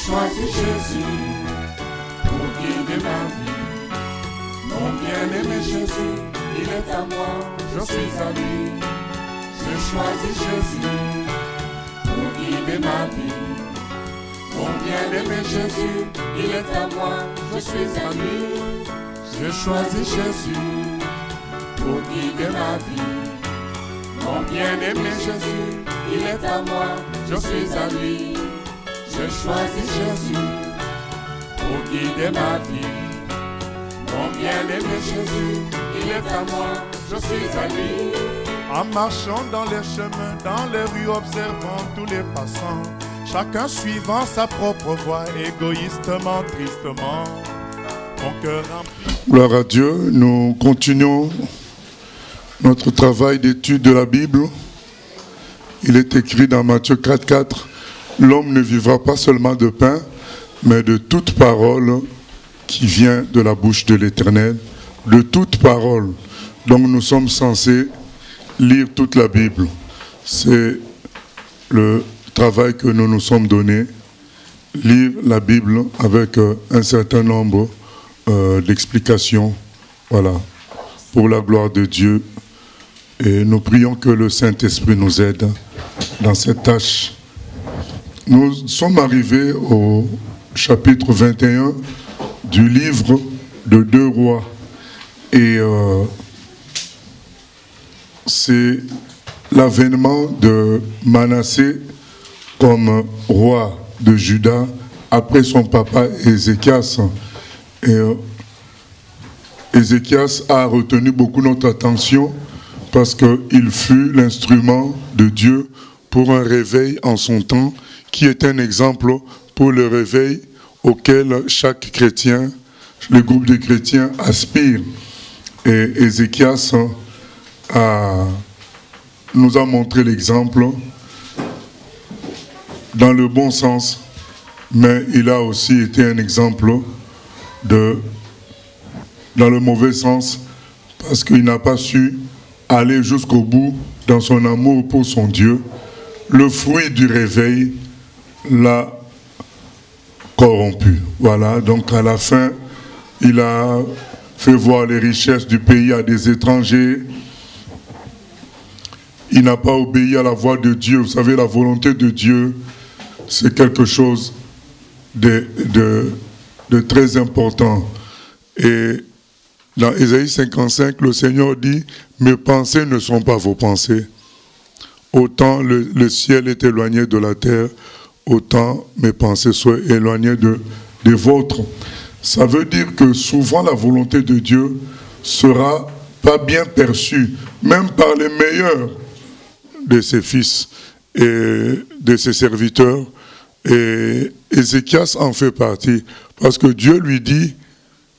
choisi Jésus pour guider ma vie. Mon bien-aimé Jésus, il est à moi, je suis à lui. J'ai choisi Jésus pour guider ma vie. Mon bien-aimé Jésus, il est à moi, je suis à lui. J'ai choisi Jésus pour guider ma vie. Mon bien-aimé Jésus, il est à moi, je suis à lui. J'ai choisi Jésus pour guider ma vie. Mon bien-aimé Jésus, il est à moi, je suis à lui. En marchant dans les chemins, dans les rues, observant tous les passants, chacun suivant sa propre voie, égoïstement, tristement, mon cœur rempli. Gloire à Dieu, nous continuons notre travail d'étude de la Bible. Il est écrit dans Matthieu 4,4, l'homme ne vivra pas seulement de pain, mais de toute parole qui vient de la bouche de l'Éternel, de toute parole. Donc nous sommes censés lire toute la Bible. C'est le travail que nous nous sommes donné, lire la Bible avec un certain nombre d'explications, voilà, pour la gloire de Dieu. Et nous prions que le Saint-Esprit nous aide dans cette tâche. Nous sommes arrivés au chapitre 21 du livre de 2 rois. Et c'est l'avènement de Manassé comme roi de Juda après son papa Ézéchias. Et Ézéchias a retenu beaucoup notre attention parce qu'il fut l'instrument de Dieu pour un réveil en son temps qui est un exemple pour le réveil auquel chaque chrétien, le groupe de chrétiens aspire. Et Ézéchias nous a montré l'exemple dans le bon sens, mais il a aussi été un exemple dans le mauvais sens, parce qu'il n'a pas su aller jusqu'au bout dans son amour pour son Dieu. Le fruit du réveil l'a corrompu. Voilà, donc à la fin, il a fait voir les richesses du pays à des étrangers. Il n'a pas obéi à la voix de Dieu. Vous savez, la volonté de Dieu, c'est quelque chose de très important. Et dans Ésaïe 55, le Seigneur dit, « Mes pensées ne sont pas vos pensées. Autant le ciel est éloigné de la terre, autant mes pensées soient éloignées des vôtres. » Ça veut dire que souvent la volonté de Dieu sera pas bien perçue, même par les meilleurs de ses fils et de ses serviteurs. Et Ézéchias en fait partie, parce que Dieu lui dit,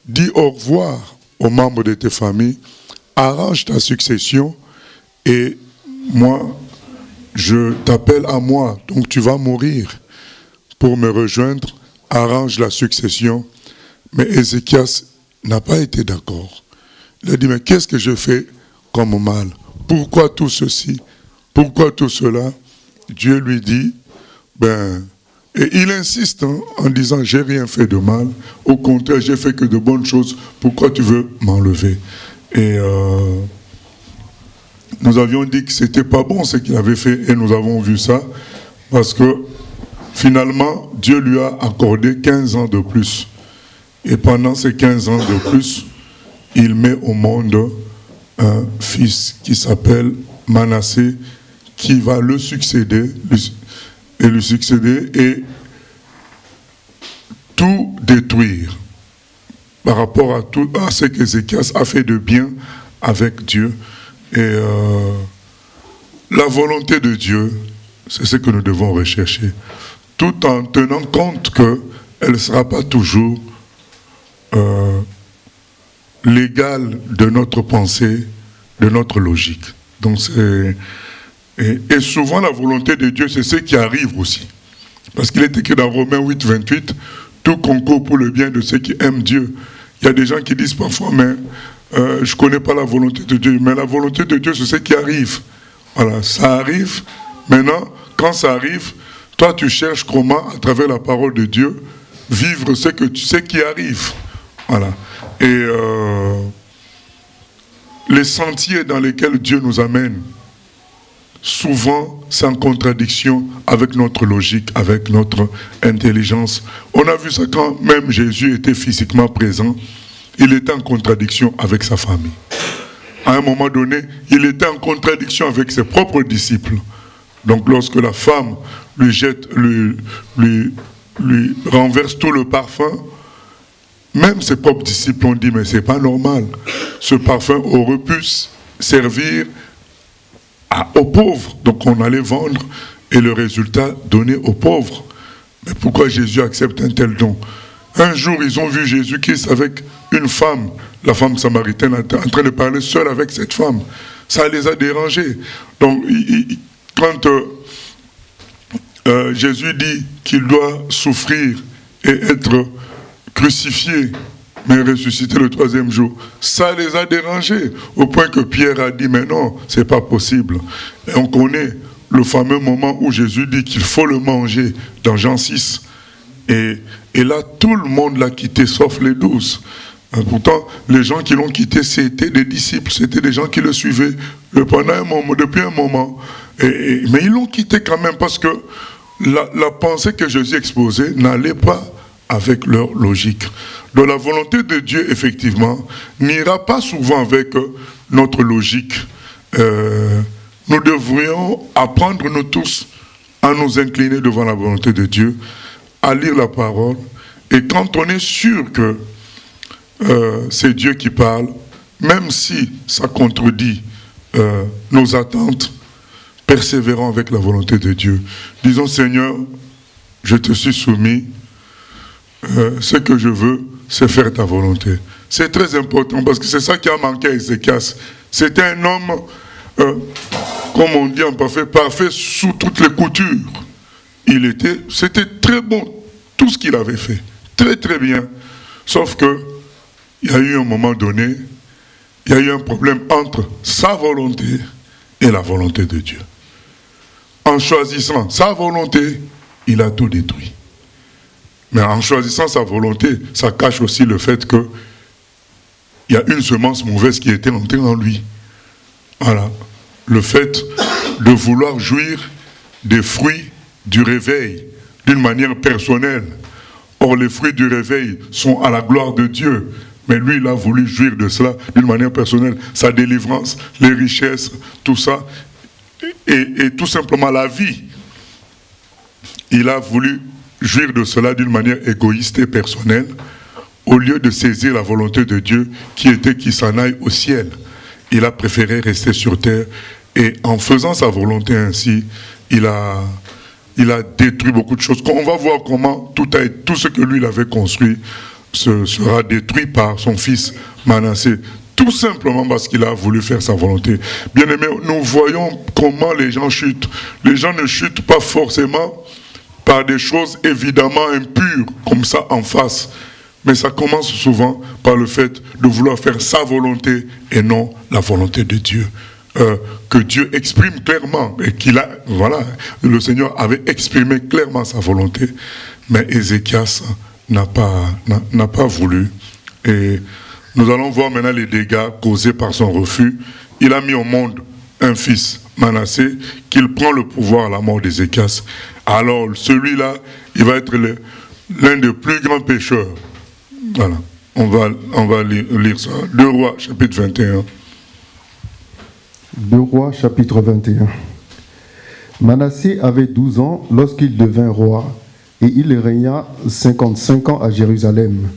dis au revoir aux membres de tes familles, arrange ta succession et moi, je t'appelle à moi, donc tu vas mourir pour me rejoindre, arrange la succession. Mais Ézéchias n'a pas été d'accord. Il a dit, mais qu'est-ce que je fais comme mal? Pourquoi tout ceci? Pourquoi tout cela? Dieu lui dit, et il insiste en disant, j'ai rien fait de mal. Au contraire, j'ai fait que de bonnes choses. Pourquoi tu veux m'enlever? Et nous avions dit que c'était pas bon ce qu'il avait fait et nous avons vu ça parce que finalement, Dieu lui a accordé 15 ans de plus. Et pendant ces 15 ans de plus, il met au monde un fils qui s'appelle Manassé, qui va le succéder, et tout détruire par rapport à ce qu'Ézéchias a fait de bien avec Dieu. Et la volonté de Dieu, c'est ce que nous devons rechercher, tout en tenant compte qu'elle ne sera pas toujours l'égale de notre pensée, de notre logique. Donc et souvent la volonté de Dieu, c'est ce qui arrive aussi. Parce qu'il est écrit dans Romains 8, 28, tout concourt pour le bien de ceux qui aiment Dieu. Il y a des gens qui disent parfois, mais je ne connais pas la volonté de Dieu. Mais la volonté de Dieu, c'est ce qui arrive. Voilà, ça arrive. Maintenant, quand ça arrive, Toi, tu cherches comment, à travers la parole de Dieu, vivre ce que tu sais qui arrive. Voilà. Et les sentiers dans lesquels Dieu nous amène, souvent, c'est en contradiction avec notre logique, avec notre intelligence. On a vu ça quand même Jésus était physiquement présent. Il était en contradiction avec sa famille. À un moment donné, il était en contradiction avec ses propres disciples. Donc lorsque la femme lui renverse tout le parfum, même ses propres disciples ont dit, mais c'est pas normal. Ce parfum aurait pu servir aux pauvres. Donc on allait vendre et le résultat donné aux pauvres. Mais pourquoi Jésus accepte un tel don? Un jour, ils ont vu Jésus-Christ avec une femme, la femme samaritaine, en train de parler seule avec cette femme. Ça les a dérangés. Donc, quand Jésus dit qu'il doit souffrir et être crucifié, mais ressuscité le 3e jour, ça les a dérangés, au point que Pierre a dit, mais non, c'est pas possible. Et on connaît le fameux moment où Jésus dit qu'il faut le manger, dans Jean 6. Et là, tout le monde l'a quitté, sauf les 12. Pourtant, les gens qui l'ont quitté, c'était des disciples, c'était des gens qui le suivaient pendant un moment, depuis un moment. Mais ils l'ont quitté quand même parce que la pensée que Jésus exposait n'allait pas avec leur logique. Donc la volonté de Dieu, effectivement, n'ira pas souvent avec notre logique. Nous devrions apprendre, nous tous, à nous incliner devant la volonté de Dieu, à lire la parole. Et quand on est sûr que c'est Dieu qui parle, même si ça contredit nos attentes, persévérons avec la volonté de Dieu. Disons, Seigneur, je te suis soumis, ce que je veux, c'est faire ta volonté. C'est très important parce que c'est ça qui a manqué à Ézéchias. C'était un homme, comme on dit en parfait sous toutes les coutures. C'était très bon, tout ce qu'il avait fait. Très très bien. Sauf que, il y a eu un moment donné, il y a eu un problème entre sa volonté et la volonté de Dieu. En choisissant sa volonté, il a tout détruit. Mais en choisissant sa volonté, ça cache aussi le fait qu'il y a une semence mauvaise qui était entrée en lui. Voilà. Le fait de vouloir jouir des fruits du réveil d'une manière personnelle. Or, les fruits du réveil sont à la gloire de Dieu. Mais lui, il a voulu jouir de cela d'une manière personnelle. Sa délivrance, les richesses, tout ça. Et tout simplement la vie. Il a voulu jouir de cela d'une manière égoïste et personnelle, au lieu de saisir la volonté de Dieu qui était qu'il s'en aille au ciel. Il a préféré rester sur terre. Et en faisant sa volonté ainsi, il a détruit beaucoup de choses. On va voir comment tout ce que lui il avait construit sera détruit par son fils Manassé. Tout simplement parce qu'il a voulu faire sa volonté. Bien aimé, nous voyons comment les gens chutent. Les gens ne chutent pas forcément par des choses évidemment impures, comme ça en face. Mais ça commence souvent par le fait de vouloir faire sa volonté et non la volonté de Dieu. Que Dieu exprime clairement, et le Seigneur avait exprimé clairement sa volonté, mais Ézéchias n'a pas voulu. Et nous allons voir maintenant les dégâts causés par son refus. Il a mis au monde un fils, Manassé, qu'il prend le pouvoir à la mort d'Ézéchias. Alors celui-là, il va être l'un des plus grands pécheurs. Voilà, on va lire ça. 2 Rois, chapitre 21. 2 Rois, chapitre 21. Manassé avait 12 ans lorsqu'il devint roi, et il régna 55 ans à Jérusalem.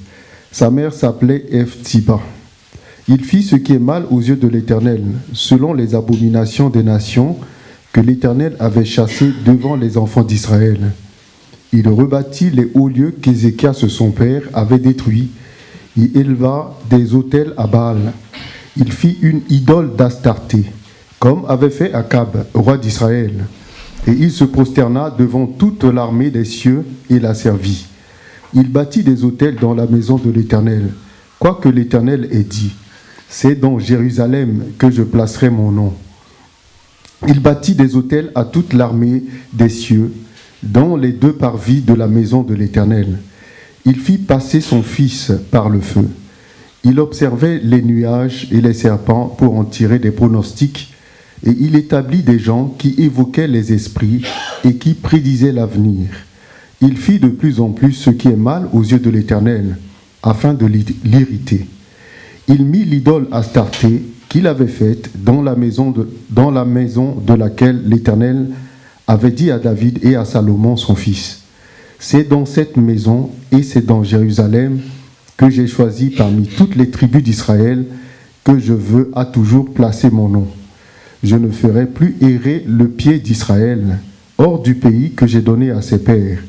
Sa mère s'appelait Efthiba. Il fit ce qui est mal aux yeux de l'Éternel, selon les abominations des nations que l'Éternel avait chassées devant les enfants d'Israël. Il rebâtit les hauts lieux qu'Ézéchias, son père, avait détruits. Il éleva des autels à Baal. Il fit une idole d'Astarté, comme avait fait Akab, roi d'Israël. Et il se prosterna devant toute l'armée des cieux et la servit. Il bâtit des autels dans la maison de l'Éternel, quoique l'Éternel ait dit, « C'est dans Jérusalem que je placerai mon nom. » Il bâtit des autels à toute l'armée des cieux, dans les deux parvis de la maison de l'Éternel. Il fit passer son fils par le feu. Il observait les nuages et les serpents pour en tirer des pronostics, et il établit des gens qui évoquaient les esprits et qui prédisaient l'avenir. Il fit de plus en plus ce qui est mal aux yeux de l'Éternel, afin de l'irriter. Il mit l'idole Astarté qu'il avait faite dans la maison de laquelle l'Éternel avait dit à David et à Salomon son fils. C'est dans cette maison et c'est dans Jérusalem que j'ai choisi parmi toutes les tribus d'Israël que je veux à toujours placer mon nom. Je ne ferai plus errer le pied d'Israël hors du pays que j'ai donné à ses pères,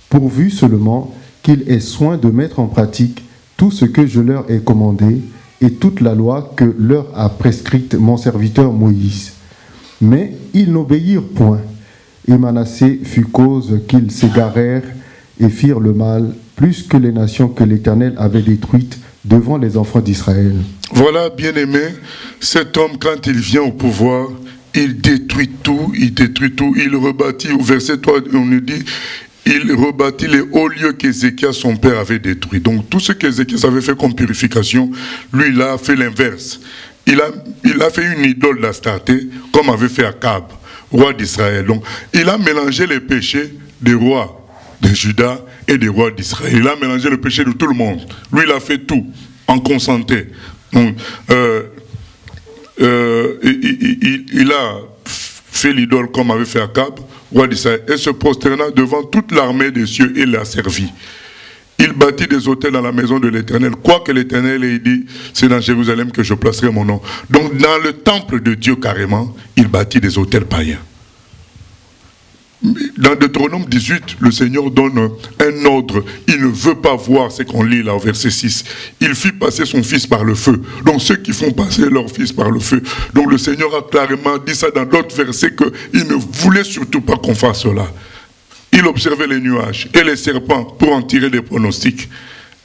pourvu seulement qu'il ait soin de mettre en pratique tout ce que je leur ai commandé et toute la loi que leur a prescrite mon serviteur Moïse. Mais ils n'obéirent point, et Manassé fut cause qu'ils s'égarèrent et firent le mal, plus que les nations que l'Éternel avait détruites devant les enfants d'Israël. Voilà, bien-aimé, cet homme, quand il vient au pouvoir, il détruit tout, il rebâtit. Au verset 3, on nous dit, il rebâtit les hauts lieux qu'Ézéchias, son père, avait détruits. Donc tout ce qu'Ézéchias avait fait comme purification, lui, il a fait l'inverse. Il a fait une idole d'Astarté, comme avait fait Akab, roi d'Israël. Donc il a mélangé les péchés des rois de Juda et des rois d'Israël. Il a mélangé le péché de tout le monde. Lui, il a fait tout en consenté. Donc, il a fait l'idole comme avait fait Akab, roi d'Israël, et se prosterna devant toute l'armée des cieux et l'a servi. Il bâtit des autels dans la maison de l'Éternel, quoique l'Éternel ait dit, c'est dans Jérusalem que je placerai mon nom. Donc dans le temple de Dieu carrément, il bâtit des autels païens. Dans Deutéronome 18, le Seigneur donne un ordre. Il ne veut pas voir ce qu'on lit là au verset 6. Il fit passer son fils par le feu. Donc ceux qui font passer leur fils par le feu. Donc le Seigneur a clairement dit ça dans d'autres versets qu'il ne voulait surtout pas qu'on fasse cela. Il observait les nuages et les serpents pour en tirer des pronostics.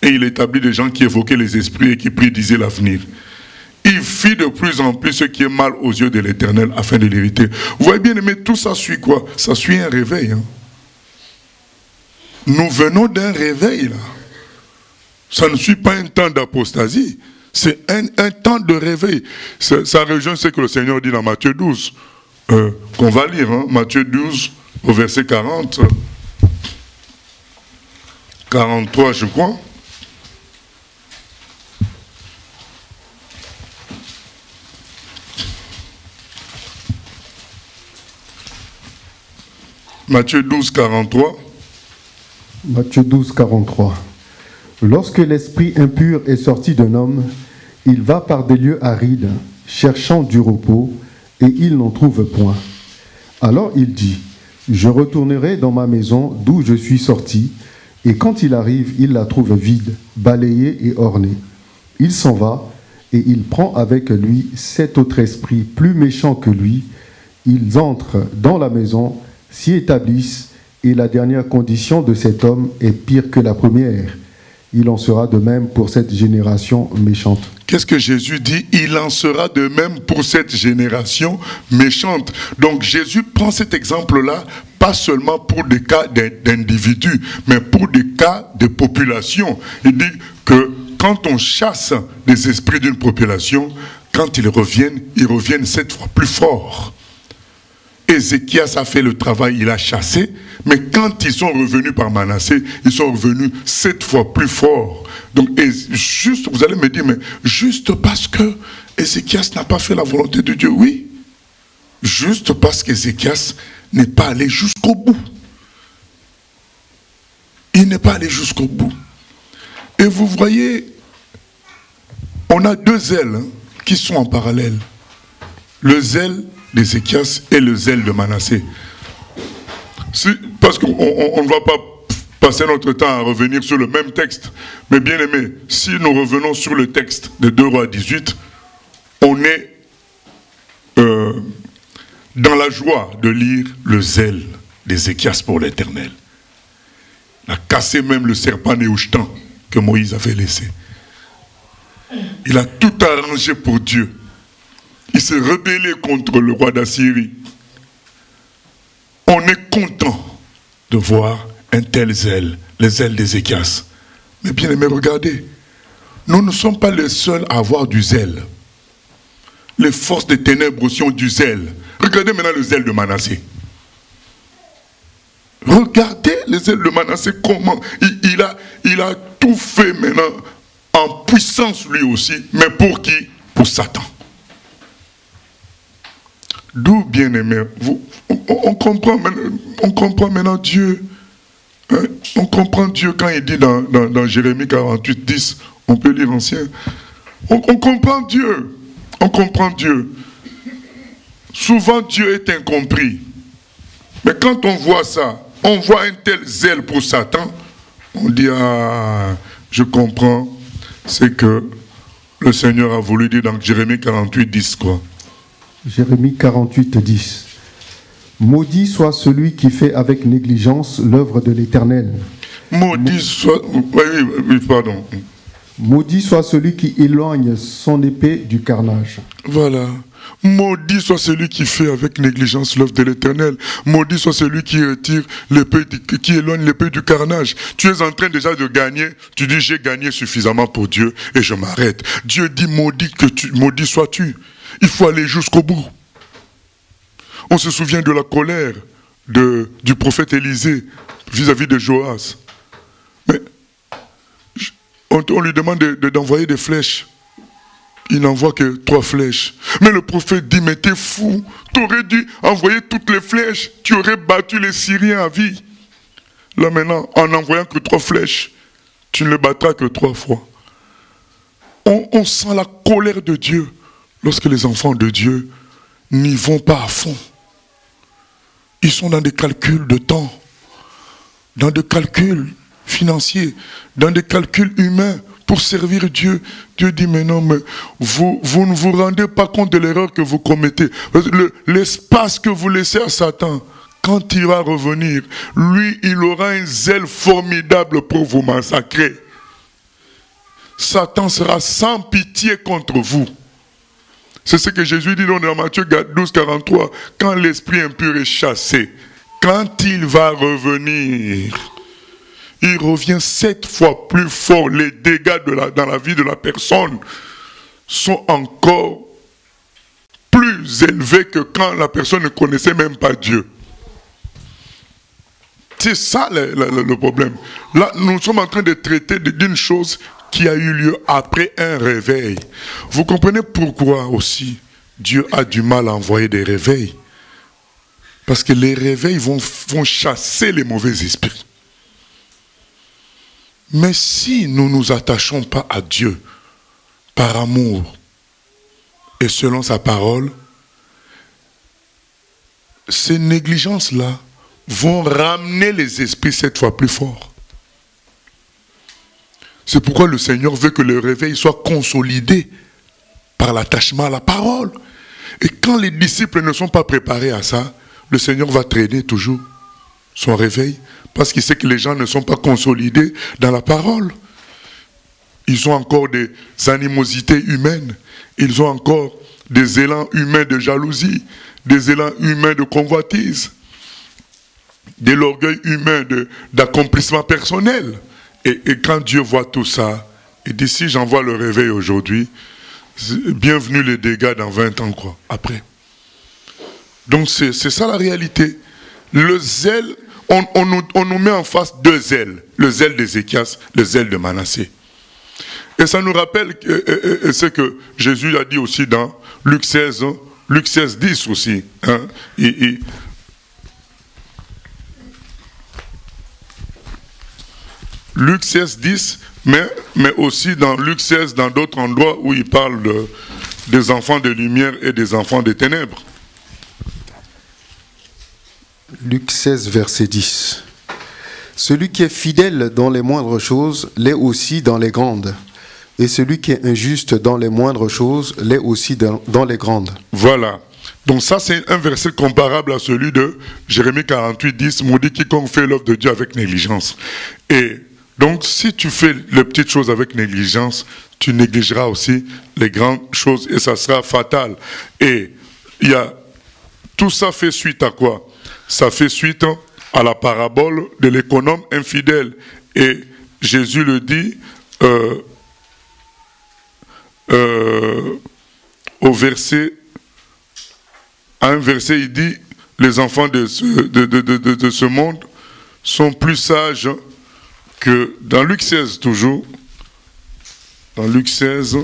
Et il établit des gens qui évoquaient les esprits et qui prédisaient l'avenir. Il fit de plus en plus ce qui est mal aux yeux de l'Éternel afin de l'hériter. Vous voyez bien, mais tout ça suit quoi? Ça suit un réveil. Hein? Nous venons d'un réveil là. Ça ne suit pas un temps d'apostasie. C'est un temps de réveil. Ça rejoint ce que le Seigneur dit dans Matthieu 12. Qu'on va lire. Hein? Matthieu 12 au verset 40. 43 je crois. Matthieu 12, 43. Matthieu 12, 43. Lorsque l'esprit impur est sorti d'un homme, il va par des lieux arides, cherchant du repos, et il n'en trouve point. Alors il dit, je retournerai dans ma maison d'où je suis sorti, et quand il arrive, il la trouve vide, balayée et ornée. Il s'en va, et il prend avec lui 7 autres esprits plus méchants que lui. Ils entrent dans la maison, s'y établissent, et la dernière condition de cet homme est pire que la première. Il en sera de même pour cette génération méchante. Qu'est-ce que Jésus dit? Il en sera de même pour cette génération méchante. Donc Jésus prend cet exemple-là, pas seulement pour des cas d'individus, mais pour des cas de population. Il dit que quand on chasse les esprits d'une population, quand ils reviennent 7 fois plus forts. Ézéchias a fait le travail, il a chassé, mais quand ils sont revenus par Manassé, ils sont revenus 7 fois plus forts. Donc, juste, vous allez me dire, mais juste parce que Ézéchias n'a pas fait la volonté de Dieu, oui. Juste parce qu'Ézéchias n'est pas allé jusqu'au bout. Il n'est pas allé jusqu'au bout. Et vous voyez, on a 2 ailes qui sont en parallèle. Le zèle d'Ézéchias et le zèle de Manassé. Parce qu'on ne va pas passer notre temps à revenir sur le même texte. Mais bien aimé, si nous revenons sur le texte de 2 Rois 18, on est dans la joie de lire le zèle d'Ézéchias pour l'Éternel. Il a cassé même le serpent néhushtan que Moïse avait laissé. Il a tout arrangé pour Dieu. Il s'est rebellé contre le roi d'Assyrie. On est content de voir un tel zèle, les zèles d'Ézéchias. Mais bien aimés, regardez, nous ne sommes pas les seuls à avoir du zèle. Les forces des ténèbres aussi ont du zèle. Regardez maintenant le zèle de Manassé. Regardez le zèle de Manassé, comment il a tout fait maintenant en puissance lui aussi. Mais pour qui? Pour Satan. D'où, bien aimé, on comprend maintenant Dieu. Hein? On comprend Dieu quand il dit dans Jérémie 48, 10, on peut lire l'ancien. On comprend Dieu. On comprend Dieu. Souvent Dieu est incompris. Mais quand on voit ça, on voit un tel zèle pour Satan, on dit, ah, je comprends. C'est que le Seigneur a voulu dire dans Jérémie 48, 10, quoi. Jérémie 48, 10. Maudit soit celui qui fait avec négligence l'œuvre de l'Éternel. Maudit soit... Oui, pardon. Maudit soit celui qui éloigne son épée du carnage. Voilà. Maudit soit celui qui fait avec négligence l'œuvre de l'Éternel. Maudit soit celui qui retire l'épée, qui éloigne l'épée du carnage. Tu es en train déjà de gagner. Tu dis, j'ai gagné suffisamment pour Dieu et je m'arrête. Dieu dit, maudit sois-tu. Il faut aller jusqu'au bout. On se souvient de la colère du prophète Élisée vis-à-vis de Joas. Mais on lui demande d'envoyer des flèches. Il n'envoie que 3 flèches. Mais le prophète dit, mais t'es fou. Tu aurais dû envoyer toutes les flèches. Tu aurais battu les Syriens à vie. Là maintenant, en n'envoyant que 3 flèches, tu ne les battras que 3 fois. On sent la colère de Dieu lorsque les enfants de Dieu n'y vont pas à fond. Ils sont dans des calculs de temps, dans des calculs financiers, dans des calculs humains pour servir Dieu. Dieu dit, mais non, mais vous ne vous rendez pas compte de l'erreur que vous commettez. L'espace que vous laissez à Satan, quand il va revenir, lui, il aura un zèle formidable pour vous massacrer. Satan sera sans pitié contre vous. C'est ce que Jésus dit dans Matthieu 12, 43. Quand l'esprit impur est chassé, quand il va revenir, il revient 7 fois plus fort. Les dégâts dans la vie de la personne sont encore plus élevés que quand la personne ne connaissait même pas Dieu. C'est ça le problème. Là, nous sommes en train de traiter d'une chose qui a eu lieu après un réveil. Vous comprenez pourquoi aussi Dieu a du mal à envoyer des réveils? Parce que les réveils vont chasser les mauvais esprits. Mais si nous ne nous attachons pas à Dieu par amour et selon sa parole, ces négligences-là vont ramener les esprits 7 fois plus forts. C'est pourquoi le Seigneur veut que le réveil soit consolidé par l'attachement à la parole. Et quand les disciples ne sont pas préparés à ça, le Seigneur va traîner toujours son réveil, parce qu'il sait que les gens ne sont pas consolidés dans la parole. Ils ont encore des animosités humaines, ils ont encore des élans humains de jalousie, des élans humains de convoitise, de l'orgueil humain d'accomplissement personnel. Et quand Dieu voit tout ça, il dit, si j'envoie le réveil aujourd'hui, bienvenue les dégâts dans 20 ans, quoi, après. Donc c'est ça la réalité. Le zèle, on nous met en face 2 zèles. Le zèle d'Ézéchias, le zèle de Manassé. Et ça nous rappelle ce que Jésus a dit aussi dans Luc 16, hein, Luc 16, 10 aussi. Hein, Luc 16, 10, mais aussi dans Luc 16, dans d'autres endroits où il parle des enfants de lumière et des enfants des ténèbres. Luc 16, verset 10. Celui qui est fidèle dans les moindres choses l'est aussi dans les grandes. Et celui qui est injuste dans les moindres choses l'est aussi dans les grandes. Voilà. Donc ça, c'est un verset comparable à celui de Jérémie 48, 10. Maudit quiconque fait l'œuvre de Dieu avec négligence. Et donc, si tu fais les petites choses avec négligence, tu négligeras aussi les grandes choses et ça sera fatal. Et tout ça fait suite à quoi? Ça fait suite à la parabole de l'économe infidèle. Et Jésus le dit au verset, à un verset, il dit, les enfants de ce monde sont plus sages que, dans Luc 16 toujours, dans Luc 16,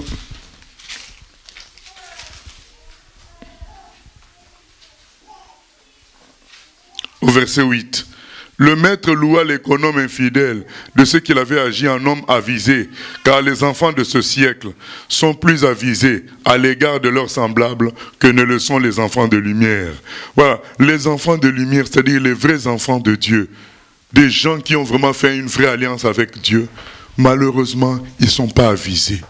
au verset 8. Le maître loua l'économe infidèle de ce qu'il avait agi en homme avisé, car les enfants de ce siècle sont plus avisés à l'égard de leurs semblables que ne le sont les enfants de lumière. Voilà, les enfants de lumière, c'est-à-dire les vrais enfants de Dieu, des gens qui ont vraiment fait une vraie alliance avec Dieu, malheureusement, ils ne sont pas avisés.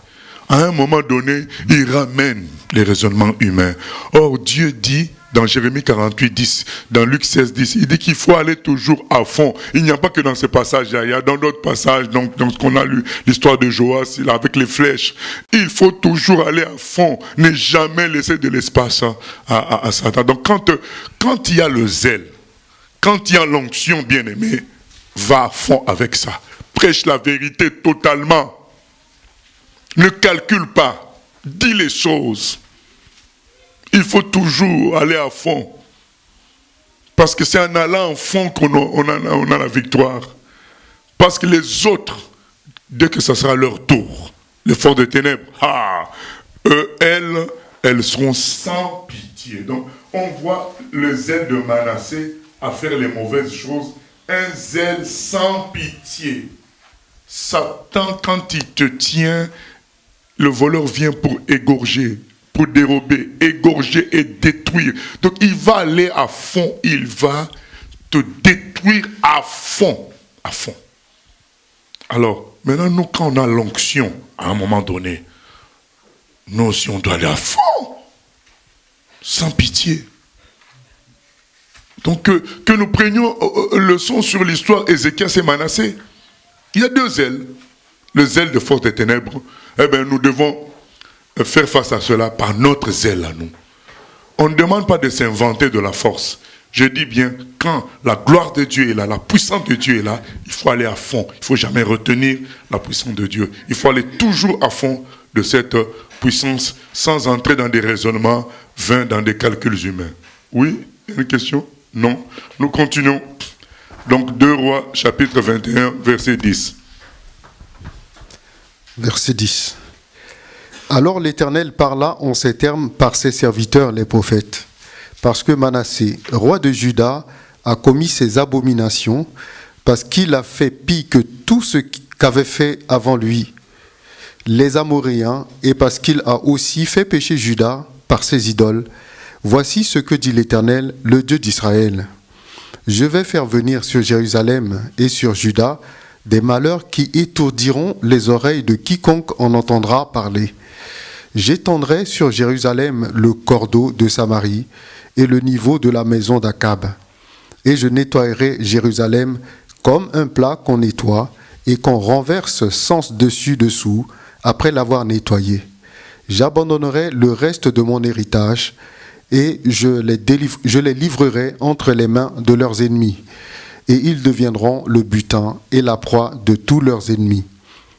À un moment donné, ils ramènent les raisonnements humains. Or, Dieu dit, dans Jérémie 48, 10, dans Luc 16, 10, il dit qu'il faut aller toujours à fond. Il n'y a pas que dans ce passage-là, il y a dans d'autres passages, donc, dans ce qu'on a lu, l'histoire de Joas, avec les flèches. Il faut toujours aller à fond, ne jamais laisser de l'espace à Satan. Donc quand il y a le zèle, quand il y a l'onction bien-aimée, va à fond avec ça. Prêche la vérité totalement. Ne calcule pas. Dis les choses. Il faut toujours aller à fond. Parce que c'est en allant à fond qu'on a la victoire. Parce que les autres, dès que ça sera leur tour, les forces des ténèbres, elles seront sans pitié. Donc, on voit le zèle de Manassé à faire les mauvaises choses. Un zèle sans pitié. Satan, quand il te tient, le voleur vient pour égorger, pour dérober, égorger et détruire. Donc il va aller à fond, il va te détruire à fond. À fond. Alors, maintenant, nous, quand on a l'onction, à un moment donné, nous aussi, on doit aller à fond. Sans pitié. Donc que nous prenions leçon sur l'histoire Ézéchias et Manassé. Il y a deux zèles. Le zèle de force des ténèbres. Eh bien, nous devons faire face à cela par notre zèle à nous. On ne demande pas de s'inventer de la force. Je dis bien, quand la gloire de Dieu est là, la puissance de Dieu est là, il faut aller à fond. Il ne faut jamais retenir la puissance de Dieu. Il faut aller toujours à fond de cette puissance sans entrer dans des raisonnements vains, dans des calculs humains. Oui, une question? Non. Nous continuons. Donc 2 Rois, chapitre 21, verset 10. Verset 10. Alors l'Éternel parla en ces termes par ses serviteurs les prophètes, parce que Manassé, roi de Juda, a commis ses abominations, parce qu'il a fait pis que tout ce qu'avait fait avant lui les Amoréens, et parce qu'il a aussi fait pécher Juda par ses idoles. Voici ce que dit l'Éternel, le Dieu d'Israël. Je vais faire venir sur Jérusalem et sur Juda des malheurs qui étourdiront les oreilles de quiconque en entendra parler. J'étendrai sur Jérusalem le cordeau de Samarie et le niveau de la maison d'Akab. Et je nettoierai Jérusalem comme un plat qu'on nettoie et qu'on renverse sens dessus-dessous après l'avoir nettoyé. J'abandonnerai le reste de mon héritage et je les livrerai entre les mains de leurs ennemis. Et ils deviendront le butin et la proie de tous leurs ennemis,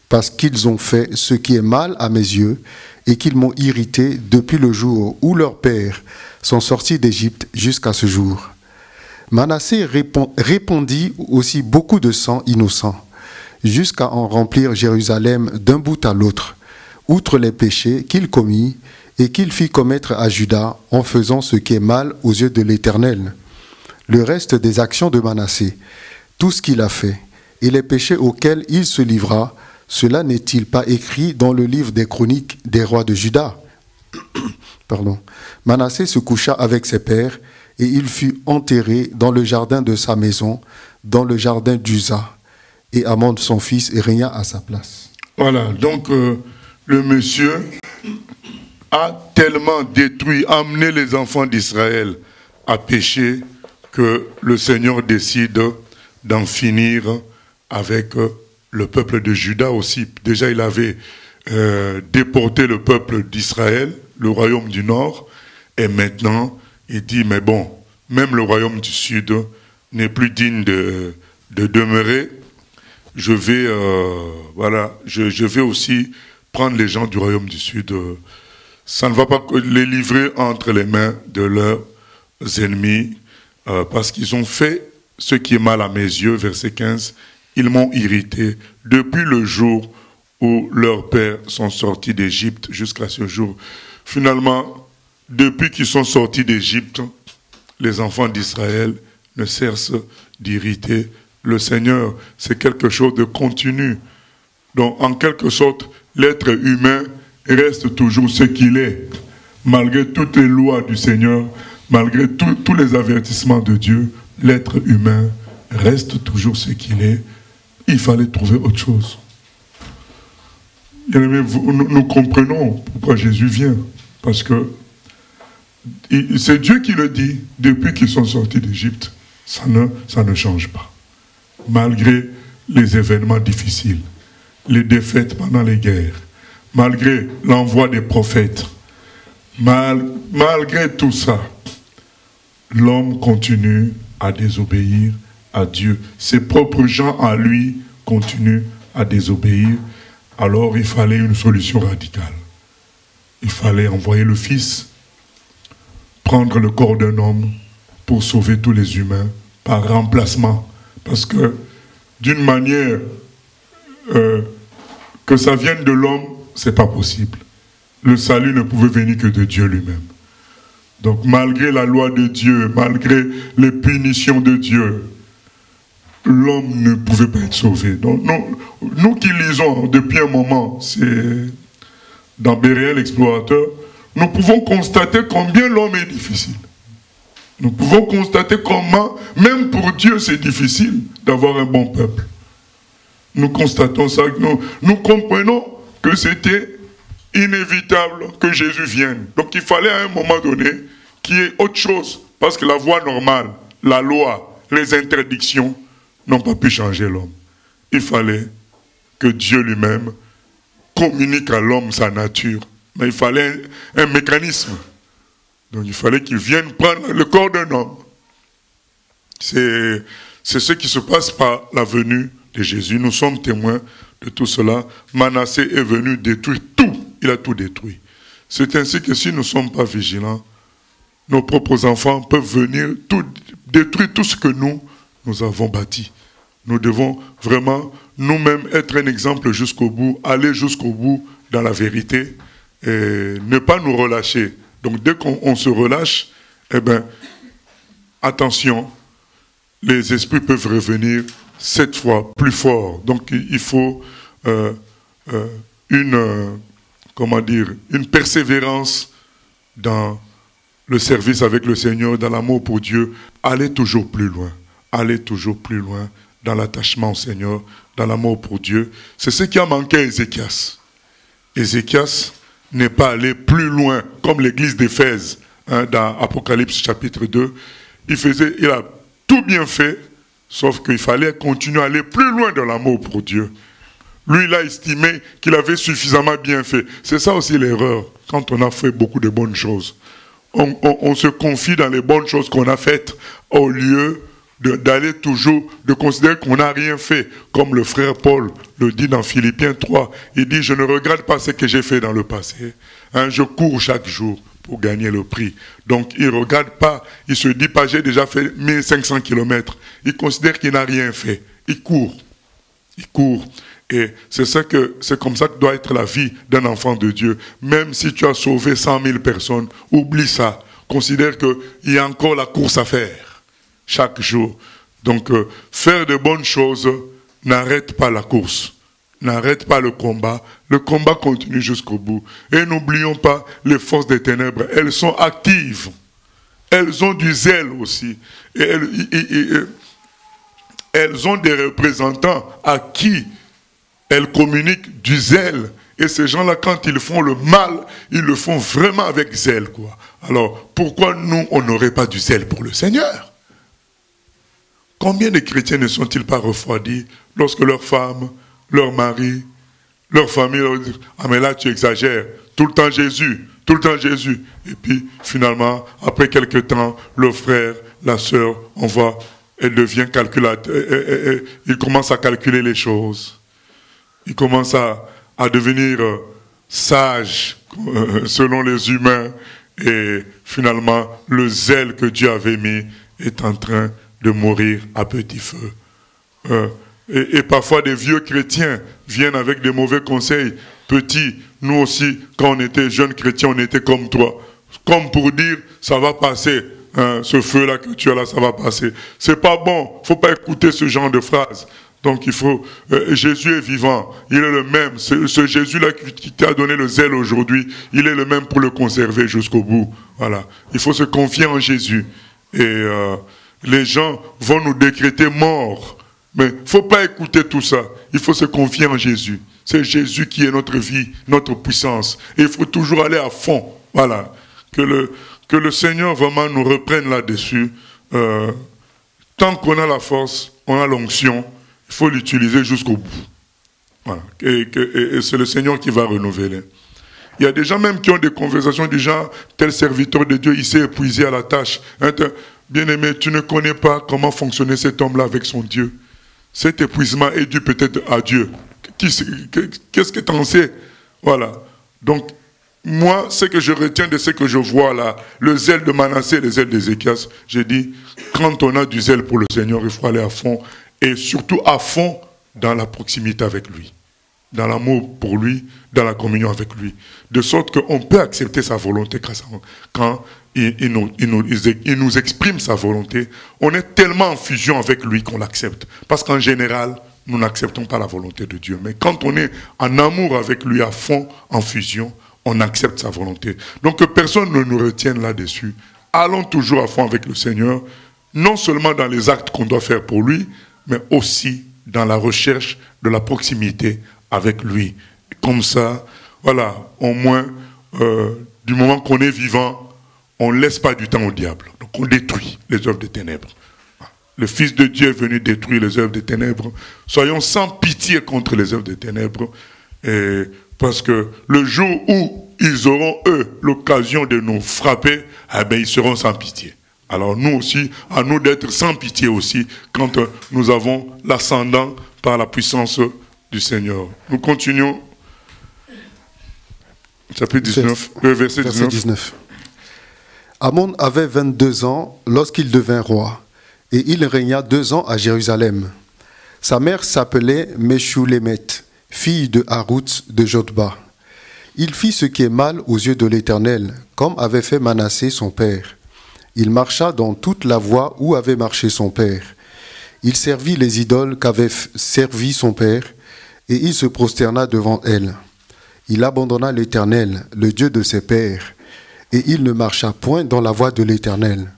parce qu'ils ont fait ce qui est mal à mes yeux, et qu'ils m'ont irrité depuis le jour où leurs pères sont sortis d'Égypte jusqu'à ce jour. Manassé répandit aussi beaucoup de sang innocent, jusqu'à en remplir Jérusalem d'un bout à l'autre, outre les péchés qu'il commit, et qu'il fit commettre à Juda en faisant ce qui est mal aux yeux de l'Éternel. Le reste des actions de Manassé, tout ce qu'il a fait, et les péchés auxquels il se livra, cela n'est-il pas écrit dans le livre des chroniques des rois de Juda? Manassé se coucha avec ses pères, et il fut enterré dans le jardin de sa maison, dans le jardin d'Uza. Et Amon, son fils, régna à sa place. Voilà, donc le monsieur a tellement détruit, amené les enfants d'Israël à pécher, que le Seigneur décide d'en finir avec le peuple de Juda aussi. Déjà, il avait déporté le peuple d'Israël, le royaume du Nord, et maintenant, il dit, mais bon, même le royaume du Sud n'est plus digne de demeurer, je vais, je vais aussi prendre les gens du royaume du Sud. Ça ne va pas les livrer entre les mains de leurs ennemis, parce qu'ils ont fait ce qui est mal à mes yeux, verset 15, ils m'ont irrité depuis le jour où leurs pères sont sortis d'Égypte jusqu'à ce jour. Finalement, depuis qu'ils sont sortis d'Égypte, les enfants d'Israël ne cessent d'irriter le Seigneur. C'est quelque chose de continu. Donc, en quelque sorte, l'être humain reste toujours ce qu'il est. Malgré toutes les lois du Seigneur, malgré tous les avertissements de Dieu, l'être humain reste toujours ce qu'il est. Il fallait trouver autre chose. Nous comprenons pourquoi Jésus vient. Parce que c'est Dieu qui le dit. Depuis qu'ils sont sortis d'Égypte, ça ne change pas. Malgré les événements difficiles, les défaites pendant les guerres, malgré l'envoi des prophètes, malgré tout ça, l'homme continue à désobéir à Dieu. Ses propres gens à lui continuent à désobéir. Alors il fallait une solution radicale. Il fallait envoyer le Fils, prendre le corps d'un homme pour sauver tous les humains par remplacement. Parce que d'une manière que ça vienne de l'homme, c'est pas possible. Le salut ne pouvait venir que de Dieu lui-même. Donc malgré la loi de Dieu, malgré les punitions de Dieu, l'homme ne pouvait pas être sauvé. Donc nous qui lisons depuis un moment, c'est dans Béréa l'explorateur, nous pouvons constater combien l'homme est difficile. Nous pouvons constater comment, même pour Dieu, c'est difficile d'avoir un bon peuple. Nous constatons ça, nous comprenons que c'était inévitable que Jésus vienne. Donc il fallait à un moment donné qu'il y ait autre chose. Parce que la voie normale, la loi, les interdictions n'ont pas pu changer l'homme. Il fallait que Dieu lui-même communique à l'homme sa nature. Mais il fallait un mécanisme. Donc il fallait qu'il vienne prendre le corps d'un homme. C'est ce qui se passe par la venue de Jésus. Nous sommes témoins de tout cela. Manassé est venu détruire tout. Il a tout détruit. C'est ainsi que si nous ne sommes pas vigilants, nos propres enfants peuvent venir détruire tout ce que nous avons bâti. Nous devons vraiment nous-mêmes être un exemple jusqu'au bout, aller jusqu'au bout dans la vérité et ne pas nous relâcher. Donc dès qu'on se relâche, eh bien, attention, les esprits peuvent revenir 7 fois plus fort. Donc il faut une persévérance dans le service avec le Seigneur, dans l'amour pour Dieu. Aller toujours plus loin. Aller toujours plus loin dans l'attachement au Seigneur, dans l'amour pour Dieu. C'est ce qui a manqué à Ézéchias. Ézéchias n'est pas allé plus loin, comme l'église d'Éphèse, dans Apocalypse chapitre 2. Il a tout bien fait, sauf qu'il fallait continuer à aller plus loin dans l'amour pour Dieu. Lui, il a estimé qu'il avait suffisamment bien fait. C'est ça aussi l'erreur, quand on a fait beaucoup de bonnes choses. On se confie dans les bonnes choses qu'on a faites, au lieu d'aller toujours, de considérer qu'on n'a rien fait, comme le frère Paul le dit dans Philippiens 3. Il dit, je ne regrette pas ce que j'ai fait dans le passé. Je cours chaque jour pour gagner le prix. Donc il ne regarde pas, il ne se dit pas, j'ai déjà fait 1500 km. Il considère qu'il n'a rien fait. Il court. Il court. Et c'est comme ça que doit être la vie d'un enfant de Dieu. Même si tu as sauvé 100 000 personnes, oublie ça. Considère qu'il y a encore la course à faire. Chaque jour. Donc, faire de bonnes choses n'arrête pas la course, n'arrête pas le combat. Le combat continue jusqu'au bout. Et n'oublions pas les forces des ténèbres. Elles sont actives. Elles ont du zèle aussi. Et elles ont des représentants à qui elles communiquent du zèle. Et ces gens-là, quand ils font le mal, ils le font vraiment avec zèle, quoi. Alors, pourquoi nous, on n'aurait pas du zèle pour le Seigneur ? Combien de chrétiens ne sont-ils pas refroidis lorsque leurs femmes, leurs maris, leur famille leur disent « Ah mais là tu exagères, tout le temps Jésus, tout le temps Jésus ». Et puis finalement, après quelque temps, le frère, la sœur, on voit elle devient il commence à calculer les choses. Il commence à devenir sage selon les humains. Et finalement, le zèle que Dieu avait mis est en train de mourir à petit feu. Et parfois, des vieux chrétiens viennent avec des mauvais conseils. Petits, nous aussi, quand on était jeunes chrétiens, on était comme toi. Comme pour dire, ça va passer. Hein, ce feu-là que tu as là, ça va passer. C'est pas bon. Il ne faut pas écouter ce genre de phrases. Donc il faut... Jésus est vivant. Il est le même. Ce Jésus-là qui t'a donné le zèle aujourd'hui, il est le même pour le conserver jusqu'au bout. Voilà. Il faut se confier en Jésus. Et les gens vont nous décréter mort. Mais il ne faut pas écouter tout ça. Il faut se confier en Jésus. C'est Jésus qui est notre vie, notre puissance. Et il faut toujours aller à fond. Voilà. Que le Seigneur vraiment nous reprenne là-dessus. Tant qu'on a la force, on a l'onction, il faut l'utiliser jusqu'au bout. Voilà. Et c'est le Seigneur qui va renouveler. Il y a des gens même qui ont des conversations du genre, tel serviteur de Dieu, il s'est épuisé à la tâche. Hein, bien-aimé, tu ne connais pas comment fonctionnait cet homme-là avec son Dieu. Cet épuisement est dû peut-être à Dieu. Qu'est-ce que tu en sais? Voilà. Donc, moi, ce que je retiens de ce que je vois là, le zèle de Manassé et le zèle d'Ézéchias, j'ai dit, quand on a du zèle pour le Seigneur, il faut aller à fond, et surtout à fond dans la proximité avec lui, dans l'amour pour lui, dans la communion avec lui, de sorte qu'on peut accepter sa volonté quand il nous exprime sa volonté. On est tellement en fusion avec lui qu'on l'accepte, parce qu'en général, nous n'acceptons pas la volonté de Dieu, mais quand on est en amour avec lui, à fond, en fusion, on accepte sa volonté. Donc que personne ne nous retienne là-dessus. Allons toujours à fond avec le Seigneur, non seulement dans les actes qu'on doit faire pour lui, mais aussi dans la recherche de la proximité avec lui. Comme ça, voilà, au moins, du moment qu'on est vivant, on ne laisse pas du temps au diable. Donc on détruit les œuvres des ténèbres. Le Fils de Dieu est venu détruire les œuvres des ténèbres. Soyons sans pitié contre les œuvres des ténèbres. Parce que le jour où ils auront, eux, l'occasion de nous frapper, eh bien, ils seront sans pitié. Alors nous aussi, à nous d'être sans pitié aussi, quand nous avons l'ascendant par la puissance du Seigneur. Nous continuons. Chapitre 19, verset 19. Amon avait 22 ans lorsqu'il devint roi, et il régna 2 ans à Jérusalem. Sa mère s'appelait Meshulémet, fille de Harout de Jotba. Il fit ce qui est mal aux yeux de l'Éternel, comme avait fait Manassé son père. Il marcha dans toute la voie où avait marché son père. Il servit les idoles qu'avait servi son père, et il se prosterna devant elles. Il abandonna l'Éternel, le Dieu de ses pères, et il ne marcha point dans la voie de l'Éternel.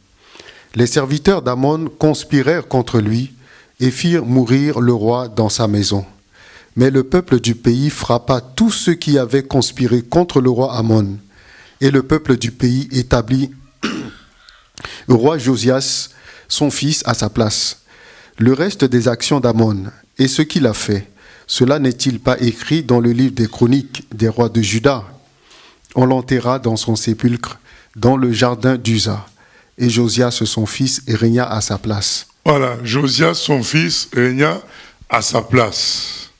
Les serviteurs d'Amon conspirèrent contre lui, et firent mourir le roi dans sa maison. Mais le peuple du pays frappa tous ceux qui avaient conspiré contre le roi Amon. Et le peuple du pays établit le roi Josias, son fils, à sa place. Le reste des actions d'Amon et ce qu'il a fait, cela n'est-il pas écrit dans le livre des chroniques des rois de Juda? On l'enterra dans son sépulcre, dans le jardin d'Uza. Et Josias, son fils, régna à sa place. Voilà, Josias, son fils, régna à sa place.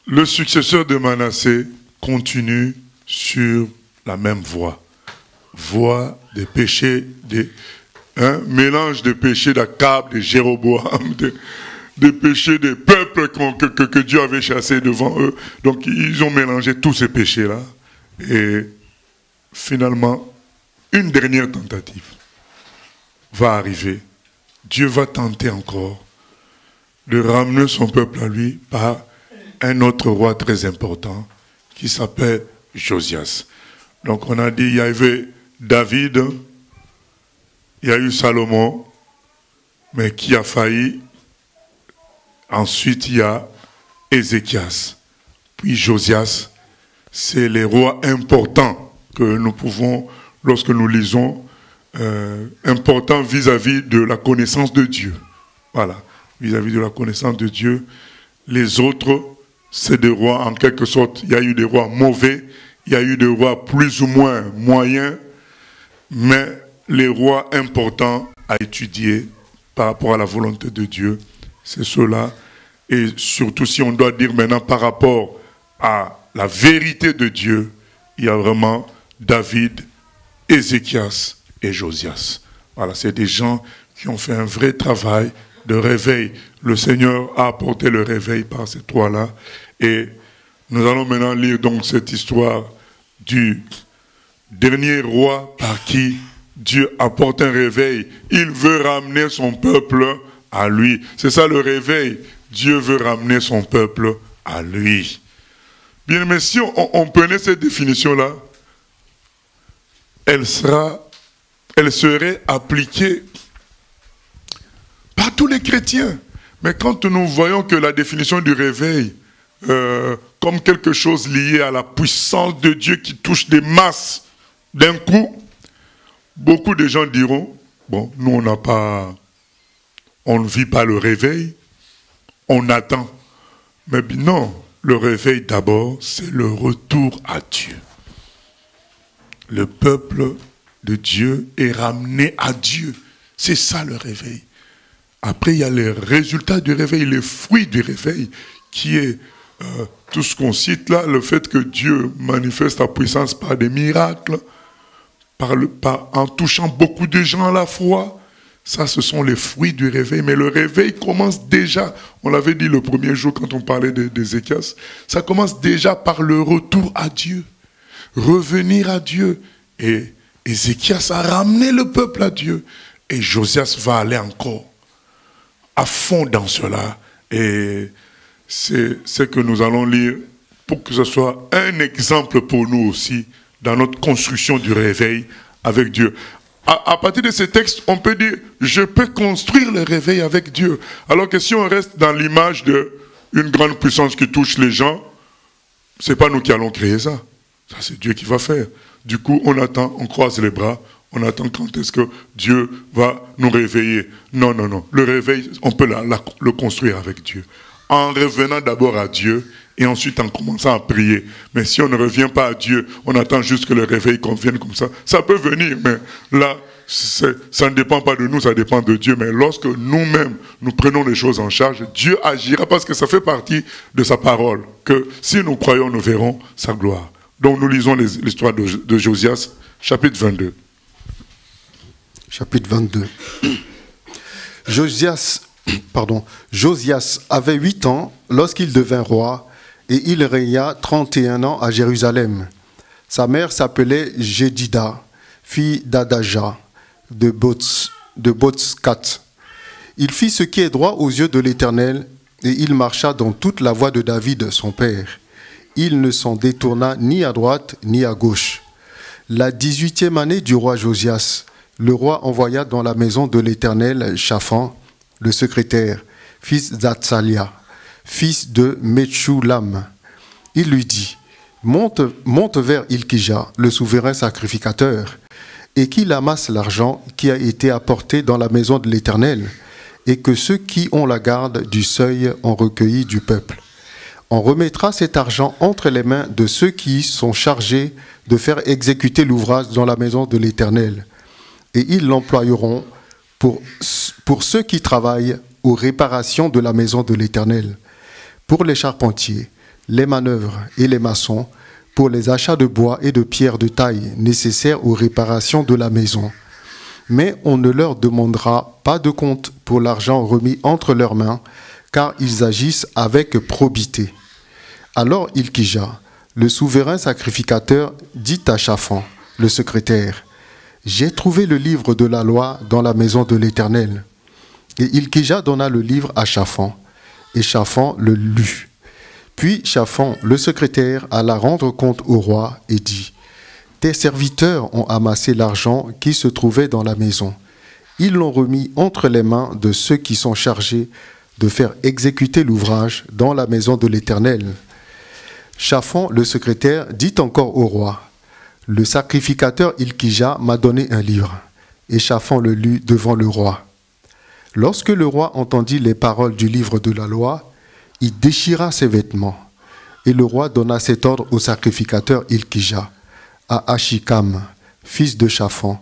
Le successeur de Manassé continue sur la même voie. Voie des péchés, mélange de péchés d'Akab, de Jéroboam, des péchés des peuples que Dieu avait chassés devant eux. Donc ils ont mélangé tous ces péchés-là. Et finalement, une dernière tentative va arriver. Dieu va tenter encore de ramener son peuple à lui par un autre roi très important qui s'appelle Josias. Donc on a dit, il y avait David, il y a eu Salomon, mais qui a failli. Ensuite, il y a Ézéchias, puis Josias. C'est les rois importants que nous pouvons, lorsque nous lisons, importants vis-à-vis de la connaissance de Dieu. Voilà, vis-à-vis de la connaissance de Dieu. Les autres, c'est des rois, en quelque sorte, il y a eu des rois mauvais, il y a eu des rois plus ou moins moyens, mais les rois importants à étudier par rapport à la volonté de Dieu, c'est cela. Et surtout si on doit dire maintenant par rapport à la vérité de Dieu, il y a vraiment David, Ézéchias et Josias. Voilà, c'est des gens qui ont fait un vrai travail de réveil. Le Seigneur a apporté le réveil par ces trois-là. Et nous allons maintenant lire donc cette histoire du dernier roi par qui Dieu apporte un réveil. Il veut ramener son peuple à lui. C'est ça le réveil. Dieu veut ramener son peuple à lui. Bien, mais si on prenait cette définition-là, elle serait appliquée par tous les chrétiens. Mais quand nous voyons que la définition du réveil, comme quelque chose lié à la puissance de Dieu qui touche des masses d'un coup, beaucoup de gens diront, bon, nous on ne vit pas le réveil, on attend. Mais non, le réveil d'abord, c'est le retour à Dieu. Le peuple de Dieu est ramené à Dieu. C'est ça le réveil. Après, il y a les résultats du réveil, les fruits du réveil, qui est tout ce qu'on cite là, le fait que Dieu manifeste sa puissance par des miracles, en touchant beaucoup de gens à la fois. Ça, ce sont les fruits du réveil. Mais le réveil commence déjà, on l'avait dit le premier jour quand on parlait d'Ézéchias, ça commence déjà par le retour à Dieu. Revenir à Dieu. Et Ézéchias a ramené le peuple à Dieu. Et Josias va aller encore à fond dans cela. Et c'est ce que nous allons lire pour que ce soit un exemple pour nous aussi dans notre construction du réveil avec Dieu. À partir de ces textes, on peut dire, je peux construire le réveil avec Dieu. Alors que si on reste dans l'image d'une grande puissance qui touche les gens, c'est pas nous qui allons créer ça. Ça, c'est Dieu qui va faire. Du coup, on attend, on croise les bras, on attend quand est-ce que Dieu va nous réveiller. Non, non, non. Le réveil, on peut le construire avec Dieu. En revenant d'abord à Dieu et ensuite en commençant à prier. Mais si on ne revient pas à Dieu, on attend juste que le réveil vienne comme ça. Ça peut venir, mais là, ça ne dépend pas de nous, ça dépend de Dieu. Mais lorsque nous-mêmes, nous prenons les choses en charge, Dieu agira parce que ça fait partie de sa parole. Que si nous croyons, nous verrons sa gloire. Donc nous lisons l'histoire de Josias, chapitre 22. Chapitre 22. Josias avait 8 ans lorsqu'il devint roi et il régna 31 ans à Jérusalem. Sa mère s'appelait Jédida, fille d'Adaja, de Botskat. Il fit ce qui est droit aux yeux de l'Éternel et il marcha dans toute la voie de David, son père. Il ne s'en détourna ni à droite ni à gauche. La 18e année du roi Josias, le roi envoya dans la maison de l'Éternel Shaphan, le secrétaire, fils d'Atsalia, fils de Metshulam. Il lui dit, monte vers Ilkija, le souverain sacrificateur, et qu'il amasse l'argent qui a été apporté dans la maison de l'Éternel, et que ceux qui ont la garde du seuil ont recueilli du peuple. On remettra cet argent entre les mains de ceux qui sont chargés de faire exécuter l'ouvrage dans la maison de l'Éternel, et ils l'emploieront pour ceux qui travaillent aux réparations de la maison de l'Éternel, pour les charpentiers, les manœuvres et les maçons, pour les achats de bois et de pierres de taille nécessaires aux réparations de la maison. Mais on ne leur demandera pas de compte pour l'argent remis entre leurs mains, car ils agissent avec probité. Alors Ilkija, le souverain sacrificateur, dit à Shaphan, le secrétaire, « J'ai trouvé le livre de la loi dans la maison de l'Éternel. » Et Ilkija donna le livre à Shaphan, et Shaphan le lut. Puis Shaphan, le secrétaire, alla rendre compte au roi et dit, « Tes serviteurs ont amassé l'argent qui se trouvait dans la maison. Ils l'ont remis entre les mains de ceux qui sont chargés de faire exécuter l'ouvrage dans la maison de l'Éternel. » Shaphan, le secrétaire, dit encore au roi, « Le sacrificateur Ilkija m'a donné un livre. » Et Shaphan le lut devant le roi. Lorsque le roi entendit les paroles du livre de la loi, il déchira ses vêtements. Et le roi donna cet ordre au sacrificateur Ilkija, à Achikam, fils de Shaphan,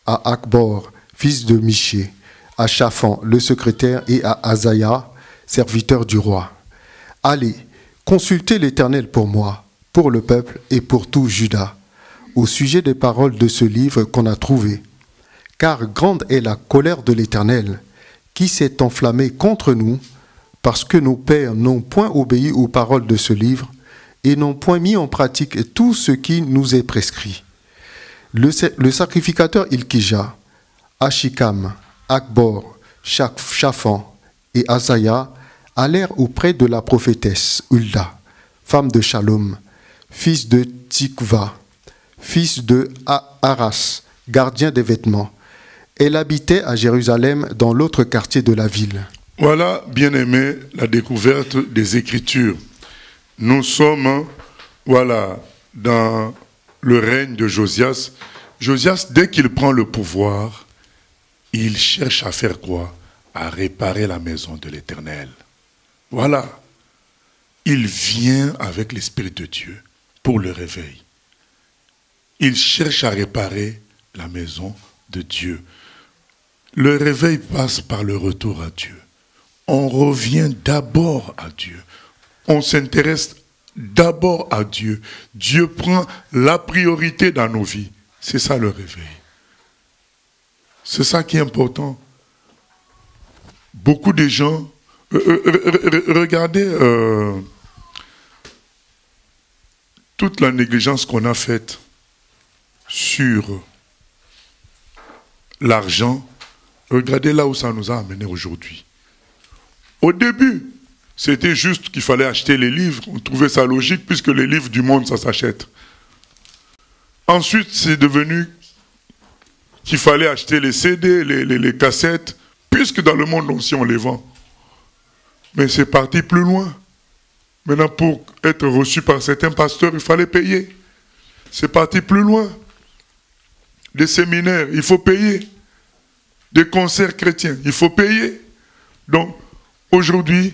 à Akbor, fils de Miché, à Shaphan, le secrétaire, et à Asaïa, serviteur du roi. Allez, consultez l'Éternel pour moi, pour le peuple et pour tout Juda, au sujet des paroles de ce livre qu'on a trouvé. Car grande est la colère de l'Éternel, qui s'est enflammée contre nous, parce que nos pères n'ont point obéi aux paroles de ce livre, et n'ont point mis en pratique tout ce qui nous est prescrit. Le sacrificateur Ilkija, Achikam, Akbor, Shaphan et Asaïa allèrent auprès de la prophétesse Hulda, femme de Shalom, fils de Tikva, fils de Haras, gardien des vêtements. Elle habitait à Jérusalem, dans l'autre quartier de la ville. Voilà, bien-aimé, la découverte des Écritures. Nous sommes, dans le règne de Josias. Josias, dès qu'il prend le pouvoir, il cherche à faire quoi? À réparer la maison de l'Éternel. Voilà. Il vient avec l'Esprit de Dieu pour le réveil. Il cherche à réparer la maison de Dieu. Le réveil passe par le retour à Dieu. On revient d'abord à Dieu. On s'intéresse d'abord à Dieu. Dieu prend la priorité dans nos vies. C'est ça le réveil. C'est ça qui est important. Beaucoup de gens... regardez toute la négligence qu'on a faite sur l'argent. Regardez là où ça nous a amené aujourd'hui. Au début, c'était juste qu'il fallait acheter les livres. On trouvait ça logique puisque les livres du monde, ça s'achète. Ensuite, c'est devenu qu'il fallait acheter les CD, les cassettes, puisque dans le monde aussi, on les vend. Mais c'est parti plus loin. Maintenant, pour être reçu par certains pasteurs, il fallait payer. C'est parti plus loin. Des séminaires, il faut payer. Des concerts chrétiens, il faut payer. Donc, aujourd'hui,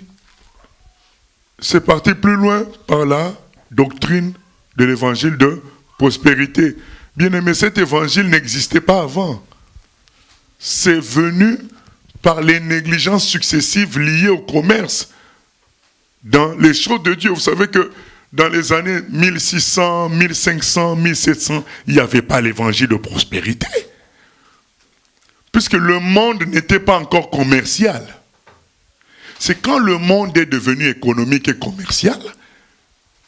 c'est parti plus loin par la doctrine de l'évangile de prospérité. Bien aimé, cet évangile n'existait pas avant. C'est venu par les négligences successives liées au commerce. Dans les choses de Dieu, vous savez que dans les années 1600, 1500, 1700, il n'y avait pas l'évangile de prospérité. Puisque le monde n'était pas encore commercial. C'est quand le monde est devenu économique et commercial,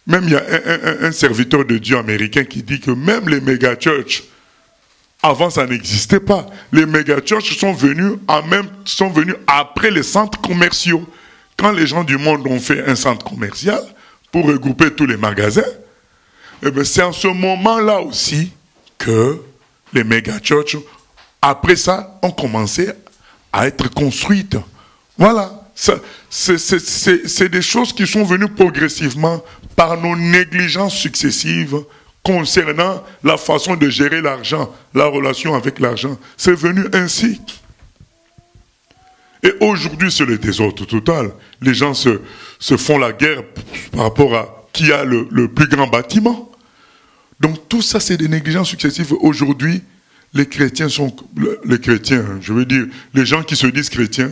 même il y a un serviteur de Dieu américain qui dit que même les méga-churches, avant ça n'existait pas. Les méga-churches sont venus après les centres commerciaux. Quand les gens du monde ont fait un centre commercial pour regrouper tous les magasins, eh bien c'est en ce moment-là aussi que les méga-churches, après ça, ont commencé à être construites. Voilà. C'est des choses qui sont venues progressivement par nos négligences successives concernant la façon de gérer l'argent, la relation avec l'argent. C'est venu ainsi. Et aujourd'hui, c'est le désordre total. Les gens se font la guerre par rapport à qui a le plus grand bâtiment. Donc tout ça, c'est des négligences successives. Aujourd'hui, les chrétiens, je veux dire, les gens qui se disent chrétiens,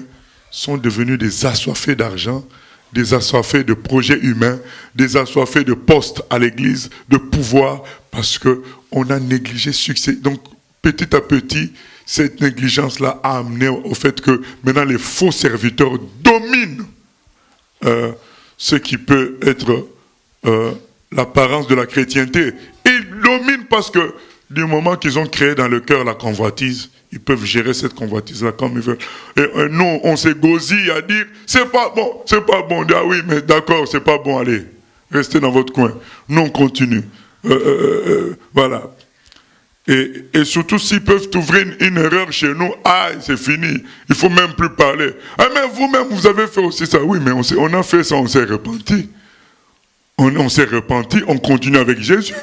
sont devenus des assoiffés d'argent, des assoiffés de projets humains, des assoiffés de postes à l'église, de pouvoir, parce qu'on a négligé succès. Donc, petit à petit, cette négligence-là a amené au fait que maintenant les faux serviteurs dominent ce qui peut être l'apparence de la chrétienté. Ils dominent parce que du moment qu'ils ont créé dans le cœur la convoitise, ils peuvent gérer cette convoitise-là comme ils veulent. Et nous, on s'est gosille à dire, c'est pas bon, c'est pas bon. Ah oui, mais d'accord, c'est pas bon, allez, restez dans votre coin. Nous, on continue. Voilà. Et surtout, s'ils peuvent ouvrir une erreur chez nous, c'est fini. Il faut même plus parler. Ah, mais vous-même, vous avez fait aussi ça. Oui, mais on a fait ça, on s'est repenti. On s'est repenti, on continue avec Jésus.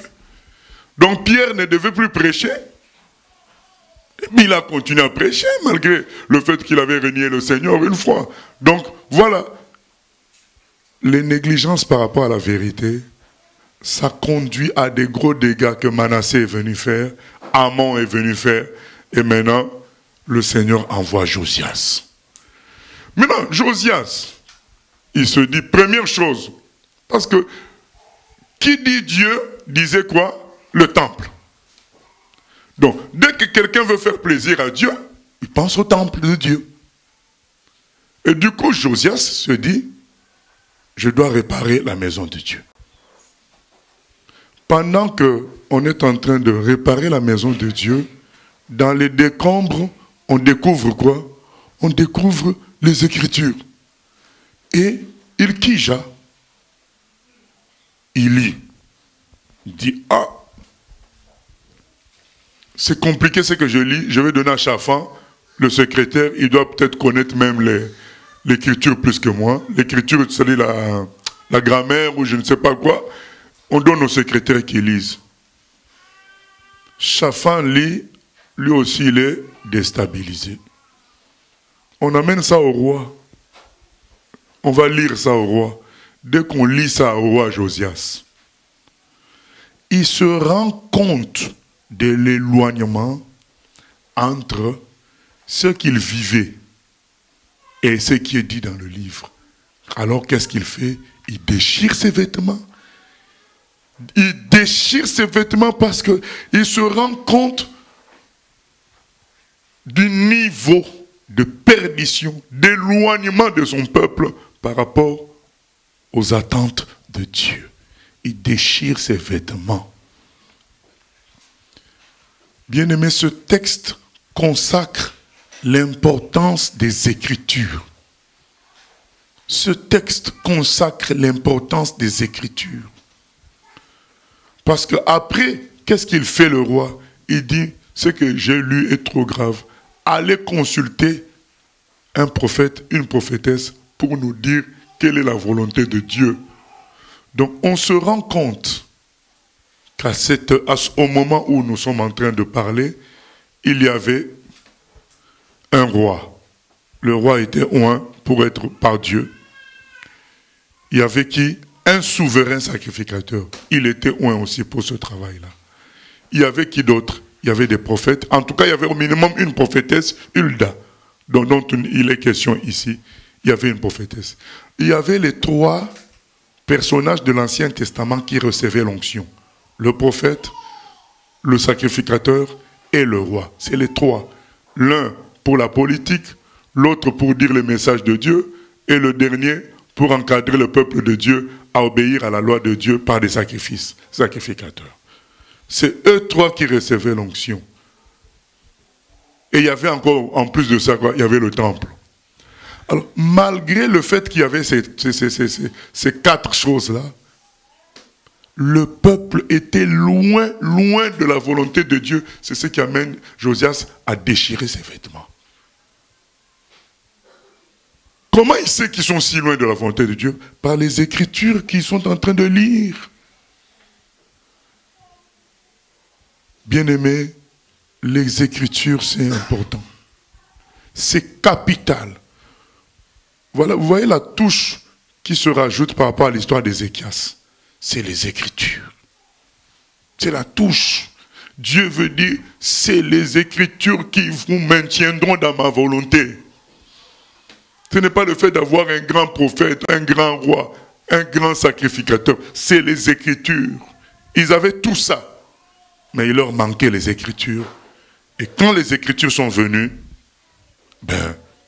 Donc, Pierre ne devait plus prêcher. Mais il a continué à prêcher, malgré le fait qu'il avait renié le Seigneur une fois. Donc, voilà. Les négligences par rapport à la vérité, ça conduit à des gros dégâts que Manassé est venu faire, Amon est venu faire, et maintenant, le Seigneur envoie Josias. Maintenant, Josias, il se dit, première chose, parce que qui dit Dieu disait quoi? Le temple. Donc, dès que quelqu'un veut faire plaisir à Dieu, il pense au temple de Dieu. Et du coup, Josias se dit, je dois réparer la maison de Dieu. Pendant qu'on est en train de réparer la maison de Dieu, dans les décombres, on découvre quoi? On découvre les Écritures. Et Hilkija, il lit. Il dit, ah, c'est compliqué ce que je lis, je vais donner à Shaphan, le secrétaire, il doit peut-être connaître même l'écriture plus que moi. L'écriture, c'est-à-dire la grammaire ou je ne sais pas quoi, on donne aux secrétaires qui lisent. Shaphan lit, lui aussi il est déstabilisé. On amène ça au roi. On va lire ça au roi. Dès qu'on lit ça au roi Josias, il se rend compte de l'éloignement entre ce qu'il vivait et ce qui est dit dans le livre. Alors qu'est-ce qu'il fait? Il déchire ses vêtements. Il déchire ses vêtements parce qu'il se rend compte du niveau de perdition, d'éloignement de son peuple par rapport aux attentes de Dieu. Il déchire ses vêtements. Bien-aimé, ce texte consacre l'importance des Écritures. Ce texte consacre l'importance des Écritures. Parce qu'après, qu'est-ce qu'il fait le roi? Il dit, ce que j'ai lu est trop grave. Allez consulter un prophète, une prophétesse, pour nous dire quelle est la volonté de Dieu. Donc on se rend compte qu'au moment où nous sommes en train de parler, il y avait un roi. Le roi était oint pour être par Dieu. Il y avait qui? Un souverain sacrificateur. Il était oint aussi pour ce travail-là. Il y avait qui d'autre? Il y avait des prophètes. En tout cas, il y avait au minimum une prophétesse, Hulda, dont il est question ici. Il y avait une prophétesse. Il y avait les 3 personnages de l'Ancien Testament qui recevaient l'onction. Le prophète, le sacrificateur et le roi. C'est les 3. L'un pour la politique, l'autre pour dire le message de Dieu, et le dernier pour encadrer le peuple de Dieu à obéir à la loi de Dieu par des sacrificateurs. C'est eux 3 qui recevaient l'onction. Et il y avait encore, en plus de ça, quoi, il y avait le temple. Alors, malgré le fait qu'il y avait ces 4 choses-là, le peuple était loin, loin de la volonté de Dieu. C'est ce qui amène Josias à déchirer ses vêtements. Comment il sait qu'ils sont si loin de la volonté de Dieu? Par les Écritures qu'ils sont en train de lire. Bien-aimés, les Écritures, c'est important. C'est capital. Voilà, vous voyez la touche qui se rajoute par rapport à l'histoire d'Ézéchias. C'est les Écritures. C'est la touche. Dieu veut dire, c'est les Écritures qui vous maintiendront dans ma volonté. Ce n'est pas le fait d'avoir un grand prophète, un grand roi, un grand sacrificateur. C'est les Écritures. Ils avaient tout ça. Mais il leur manquait les Écritures. Et quand les Écritures sont venues,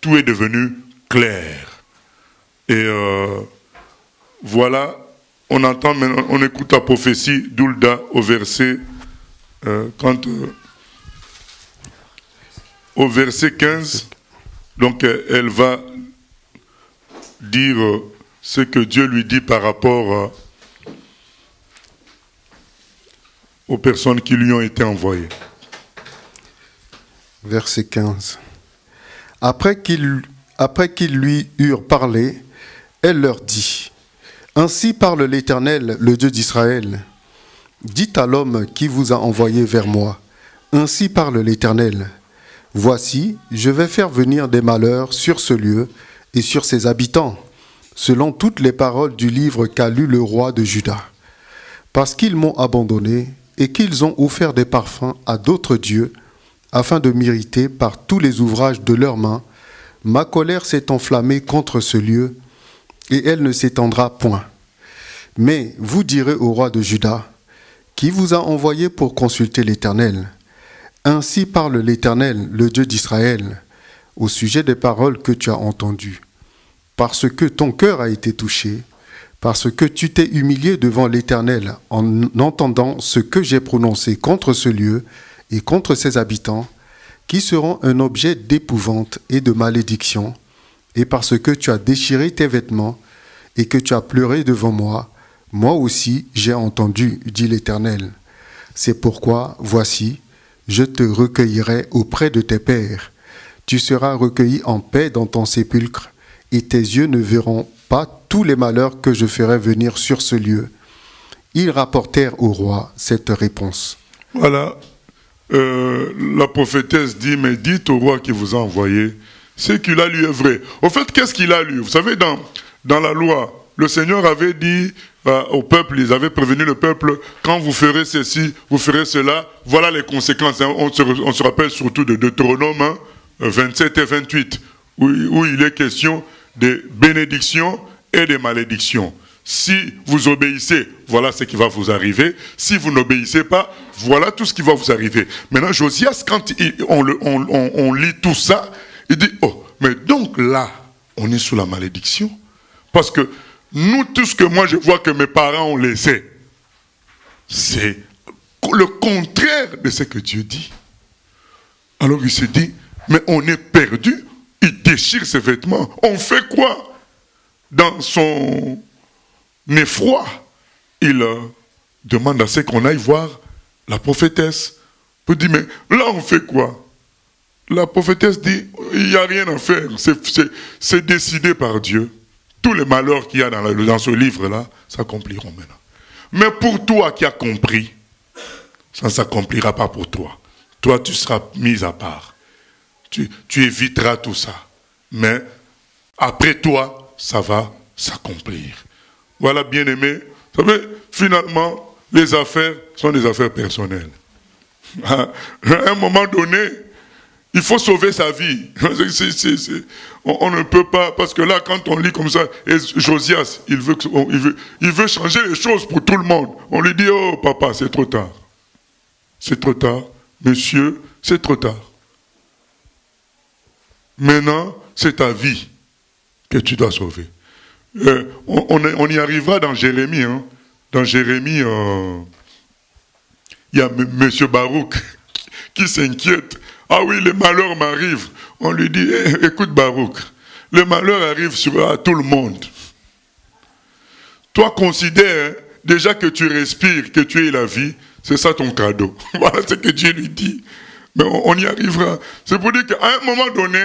tout est devenu clair. Et voilà, on entend maintenant, on écoute la prophétie d'Hulda au verset, au verset 15. Donc elle va dire ce que Dieu lui dit par rapport aux personnes qui lui ont été envoyées. Verset 15. Après qu'ils lui eurent parlé, elle leur dit, « Ainsi parle l'Éternel, le Dieu d'Israël. Dites à l'homme qui vous a envoyé vers moi, ainsi parle l'Éternel. Voici, je vais faire venir des malheurs sur ce lieu et sur ses habitants, selon toutes les paroles du livre qu'a lu le roi de Juda. Parce qu'ils m'ont abandonné et qu'ils ont offert des parfums à d'autres dieux afin de m'irriter par tous les ouvrages de leurs mains. Ma colère s'est enflammée contre ce lieu, et elle ne s'étendra point. Mais vous direz au roi de Juda, qui vous a envoyé pour consulter l'Éternel. Ainsi parle l'Éternel, le Dieu d'Israël, au sujet des paroles que tu as entendues. Parce que ton cœur a été touché, parce que tu t'es humilié devant l'Éternel en entendant ce que j'ai prononcé contre ce lieu et contre ses habitants, qui seront un objet d'épouvante et de malédiction, et parce que tu as déchiré tes vêtements et que tu as pleuré devant moi, moi aussi j'ai entendu, dit l'Éternel. C'est pourquoi, voici, je te recueillerai auprès de tes pères. Tu seras recueilli en paix dans ton sépulcre, et tes yeux ne verront pas tous les malheurs que je ferai venir sur ce lieu. Ils rapportèrent au roi cette réponse. Voilà. La prophétesse dit, mais dites au roi qui vous a envoyé, ce qu'il a lu est vrai. Au fait, qu'est-ce qu'il a lu? Vous savez, dans la loi, le Seigneur avait dit au peuple, ils avaient prévenu le peuple, quand vous ferez ceci, vous ferez cela, voilà les conséquences. Hein. On se rappelle surtout de Deutéronome 27 et 28, où il est question des bénédictions et des malédictions. Si vous obéissez, voilà ce qui va vous arriver. Si vous n'obéissez pas, voilà tout ce qui va vous arriver. Maintenant, Josias, quand on lit tout ça, il dit, oh, mais donc là, on est sous la malédiction. Parce que nous, tout ce que moi je vois que mes parents ont laissé, c'est le contraire de ce que Dieu dit. Alors il se dit, mais on est perdu. Il déchire ses vêtements. On fait quoi? Dans son effroi, il demande à ce qu'on aille voir la prophétesse. Il dit, mais là on fait quoi? La prophétesse dit, il n'y a rien à faire. C'est décidé par Dieu. Tous les malheurs qu'il y a dans ce livre-là s'accompliront maintenant. Mais pour toi qui as compris, ça ne s'accomplira pas pour toi. Toi, tu seras mis à part. Tu éviteras tout ça. Mais après toi, ça va s'accomplir. Voilà, bien-aimés. Vous savez, finalement, les affaires sont des affaires personnelles. À un moment donné, il faut sauver sa vie. On ne peut pas, parce que là, quand on lit comme ça, et Josias, il veut changer les choses pour tout le monde. On lui dit, oh papa, c'est trop tard. C'est trop tard. Monsieur, c'est trop tard. Maintenant, c'est ta vie que tu dois sauver. On y arrivera dans Jérémie. Hein. Dans Jérémie, il y a monsieur Baruch qui s'inquiète. Ah oui, les malheurs m'arrivent. On lui dit, écoute Baruch, le malheur arrive à tout le monde. Toi, considère déjà que tu respires, que tu es la vie, c'est ça ton cadeau. Voilà ce que Dieu lui dit. Mais on y arrivera. C'est pour dire qu'à un moment donné,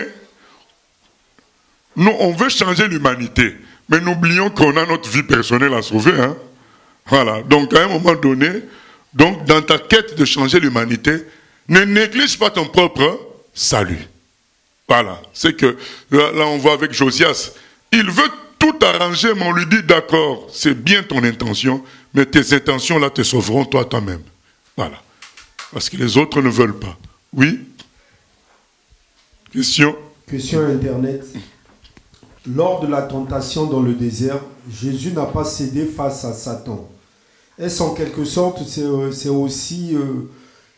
nous, on veut changer l'humanité. Mais n'oublions qu'on a notre vie personnelle à sauver. Hein? Voilà. Donc, à un moment donné, donc, dans ta quête de changer l'humanité, ne néglige pas ton propre salut. Voilà. C'est que, là, on voit avec Josias. Il veut tout arranger, mais on lui dit, d'accord, c'est bien ton intention, mais tes intentions, là, te sauveront toi-même. Voilà. Parce que les autres ne veulent pas. Oui? Question? Question Internet. Lors de la tentation dans le désert, Jésus n'a pas cédé face à Satan. Est-ce en quelque sorte, c'est aussi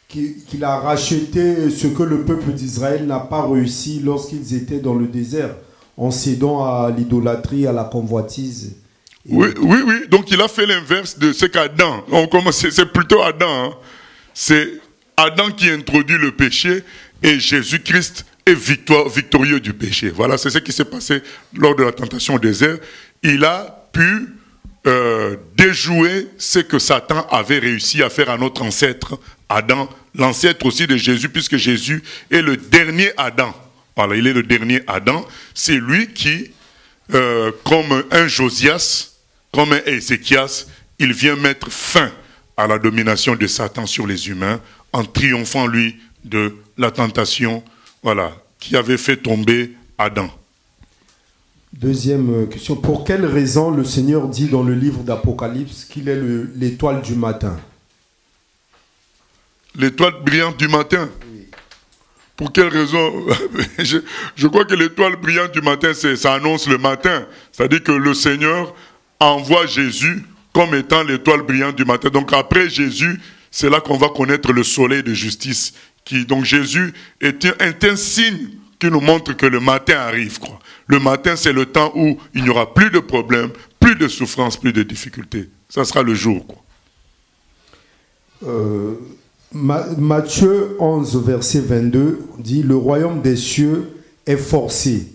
qu'il a racheté ce que le peuple d'Israël n'a pas réussi lorsqu'ils étaient dans le désert, en cédant à l'idolâtrie, à la convoitise? Oui. Donc il a fait l'inverse de ce qu'Adam. C'est plutôt Adam. Hein. C'est Adam qui introduit le péché et Jésus-Christ est victorieux du péché. Voilà, c'est ce qui s'est passé lors de la tentation au désert. Il a pu déjouer ce que Satan avait réussi à faire à notre ancêtre Adam, l'ancêtre aussi de Jésus, puisque Jésus est le dernier Adam. Voilà, il est le dernier Adam. C'est lui qui, comme un Josias, comme un Ézéchias, il vient mettre fin à la domination de Satan sur les humains en triomphant, lui, de la tentation, voilà, qui avait fait tomber Adam. Deuxième question. Pour quelle raison le Seigneur dit dans le livre d'Apocalypse qu'il est l'étoile du matin? L'étoile brillante du matin? Oui. Pour quelle raison? Je crois que l'étoile brillante du matin, ça annonce le matin. C'est-à-dire que le Seigneur envoie Jésus comme étant l'étoile brillante du matin. Donc après Jésus, c'est là qu'on va connaître le soleil de justice. Donc Jésus est un signe qui nous montre que le matin arrive, quoi. Le matin, c'est le temps où il n'y aura plus de problèmes, plus de souffrances, plus de difficultés. Ça sera le jour, quoi. Matthieu 11, verset 22 dit « Le royaume des cieux est forcé ».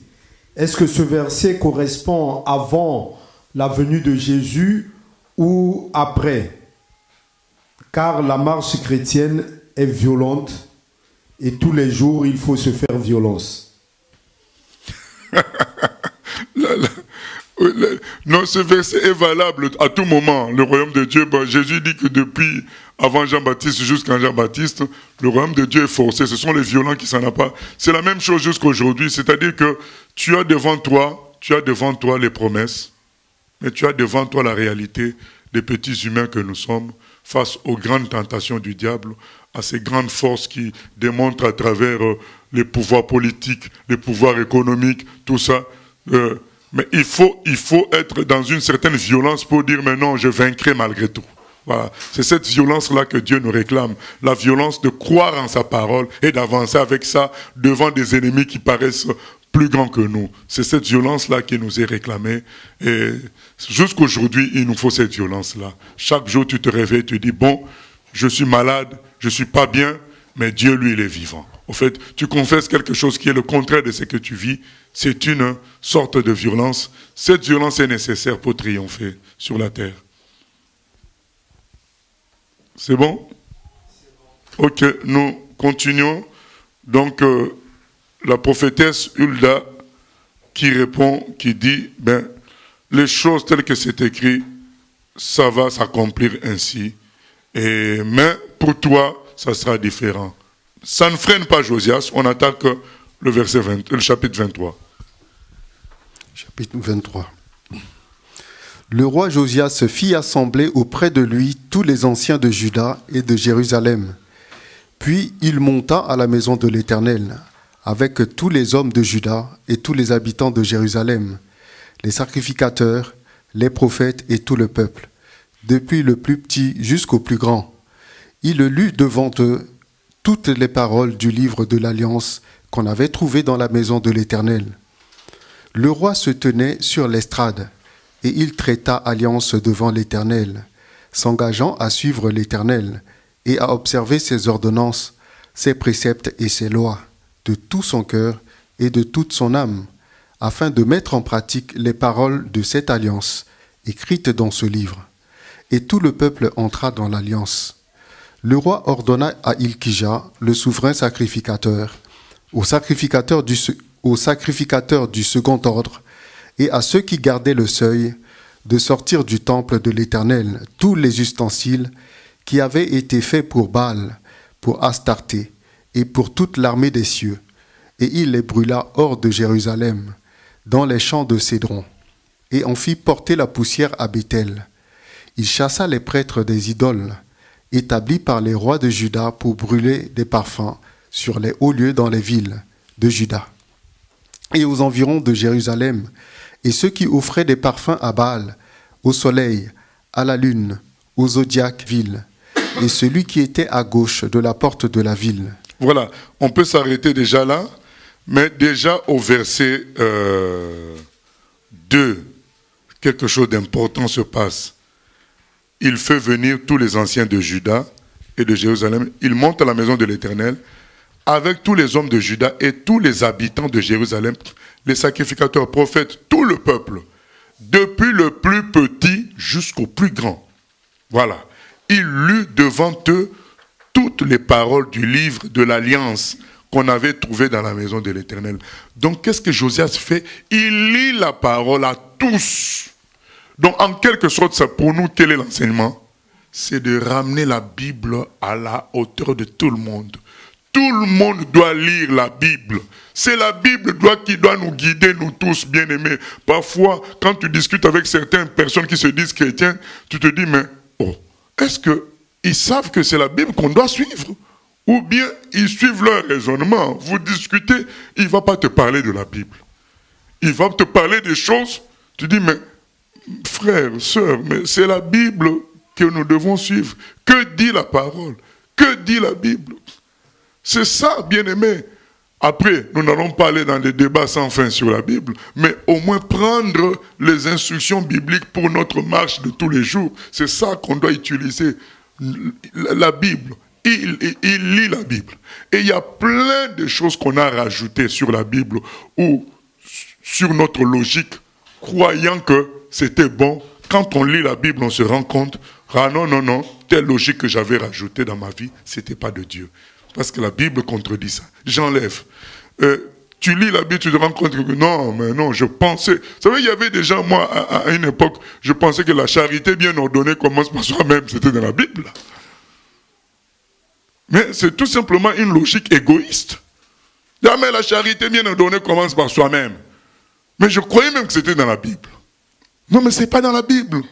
Est-ce que ce verset correspond avant la venue de Jésus ou après? Car la marche chrétienne est violente et tous les jours, il faut se faire violence. Non, ce verset est valable à tout moment. Le royaume de Dieu, Jésus dit que depuis avant Jean-Baptiste jusqu'à Jean-Baptiste, le royaume de Dieu est forcé. Ce sont les violents qui s'en appartent. C'est la même chose jusqu'aujourd'hui. C'est-à-dire que tu as devant toi les promesses, mais tu as devant toi la réalité des petits humains que nous sommes face aux grandes tentations du diable, à ces grandes forces qui démontrent à travers les pouvoirs politiques, les pouvoirs économiques, tout ça. Mais il faut être dans une certaine violence pour dire « mais non, je vaincrai malgré tout ». Voilà. C'est cette violence-là que Dieu nous réclame. La violence de croire en sa parole et d'avancer avec ça devant des ennemis qui paraissent plus grands que nous. C'est cette violence-là qui nous est réclamée. Et jusqu'aujourd'hui, il nous faut cette violence-là. Chaque jour, tu te réveilles, tu dis « bon, je suis malade, je ne suis pas bien, mais Dieu, lui, il est vivant ». En fait, tu confesses quelque chose qui est le contraire de ce que tu vis. C'est une sorte de violence. Cette violence est nécessaire pour triompher sur la terre. C'est bon? Ok, nous continuons. Donc, la prophétesse Hulda qui répond, qui dit, les choses telles que c'est écrit, ça va s'accomplir ainsi. Mais pour toi, ça sera différent. Ça ne freine pas Josias, on attaque le chapitre 23. Chapitre 23. Le roi Josias fit assembler auprès de lui tous les anciens de Juda et de Jérusalem. Puis il monta à la maison de l'Éternel, avec tous les hommes de Juda et tous les habitants de Jérusalem, les sacrificateurs, les prophètes et tout le peuple, depuis le plus petit jusqu'au plus grand. Il lut devant eux toutes les paroles du livre de l'Alliance qu'on avait trouvé dans la maison de l'Éternel. Le roi se tenait sur l'estrade, et il traita alliance devant l'Éternel, s'engageant à suivre l'Éternel et à observer ses ordonnances, ses préceptes et ses lois, de tout son cœur et de toute son âme, afin de mettre en pratique les paroles de cette alliance, écrites dans ce livre. Et tout le peuple entra dans l'alliance. Le roi ordonna à Ilkija, le souverain sacrificateur, aux sacrificateurs du second ordre, et à ceux qui gardaient le seuil, de sortir du temple de l'Éternel tous les ustensiles qui avaient été faits pour Baal, pour Astarté, et pour toute l'armée des cieux, et il les brûla hors de Jérusalem, dans les champs de Cédron, et en fit porter la poussière à Béthel. Il chassa les prêtres des idoles, établis par les rois de Juda pour brûler des parfums sur les hauts lieux dans les villes de Juda et aux environs de Jérusalem, et ceux qui offraient des parfums à Baal, au soleil, à la lune, au zodiaque ville, et celui qui était à gauche de la porte de la ville. Voilà, on peut s'arrêter déjà là, mais déjà au verset 2, quelque chose d'important se passe. Il fait venir tous les anciens de Juda et de Jérusalem. Il monte à la maison de l'Éternel avec tous les hommes de Juda et tous les habitants de Jérusalem, les sacrificateurs, prophètes, tout le peuple, depuis le plus petit jusqu'au plus grand. Voilà. Il lut devant eux toutes les paroles du livre de l'Alliance qu'on avait trouvé dans la maison de l'Éternel. Donc, qu'est-ce que Josias fait? Il lit la parole à tous. Donc, en quelque sorte, ça, pour nous, quel est l'enseignement? C'est de ramener la Bible à la hauteur de tout le monde. Tout le monde doit lire la Bible. C'est la Bible qui doit nous guider, nous tous, bien-aimés. Parfois, quand tu discutes avec certaines personnes qui se disent chrétiens, tu te dis, mais, est-ce qu'ils savent que c'est la Bible qu'on doit suivre? Ou bien ils suivent leur raisonnement. Vous discutez, il ne va pas te parler de la Bible. Il va te parler des choses. Tu dis, mais frère, sœur, mais c'est la Bible que nous devons suivre. Que dit la parole? Que dit la Bible? C'est ça, bien-aimé. Après, nous n'allons pas aller dans des débats sans fin sur la Bible, mais au moins prendre les instructions bibliques pour notre marche de tous les jours. C'est ça qu'on doit utiliser. La Bible. Il lit la Bible. Et il y a plein de choses qu'on a rajoutées sur la Bible ou sur notre logique, croyant que c'était bon. Quand on lit la Bible, on se rend compte, ah non, telle logique que j'avais rajoutée dans ma vie, ce n'était pas de Dieu. Parce que la Bible contredit ça. J'enlève. Tu lis la Bible, tu te rends compte que non, je pensais... Vous savez, il y avait des gens, moi, à une époque, je pensais que la charité bien ordonnée commence par soi-même. C'était dans la Bible. Mais c'est tout simplement une logique égoïste. Ah, mais la charité bien ordonnée commence par soi-même. Mais je croyais même que c'était dans la Bible. Non, mais ce n'est pas dans la Bible.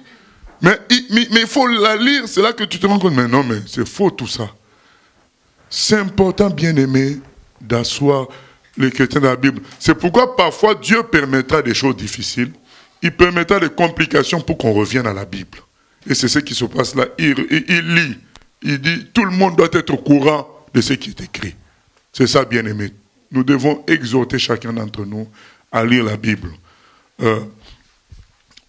Mais il faut la lire, c'est là que tu te rends compte. Mais non, mais c'est faux tout ça. C'est important, bien aimé, d'asseoir les chrétiens dans la Bible. C'est pourquoi parfois Dieu permettra des choses difficiles. Il permettra des complications pour qu'on revienne à la Bible. Et c'est ce qui se passe là. Il lit. Il dit, tout le monde doit être au courant de ce qui est écrit. C'est ça, bien aimé. Nous devons exhorter chacun d'entre nous à lire la Bible.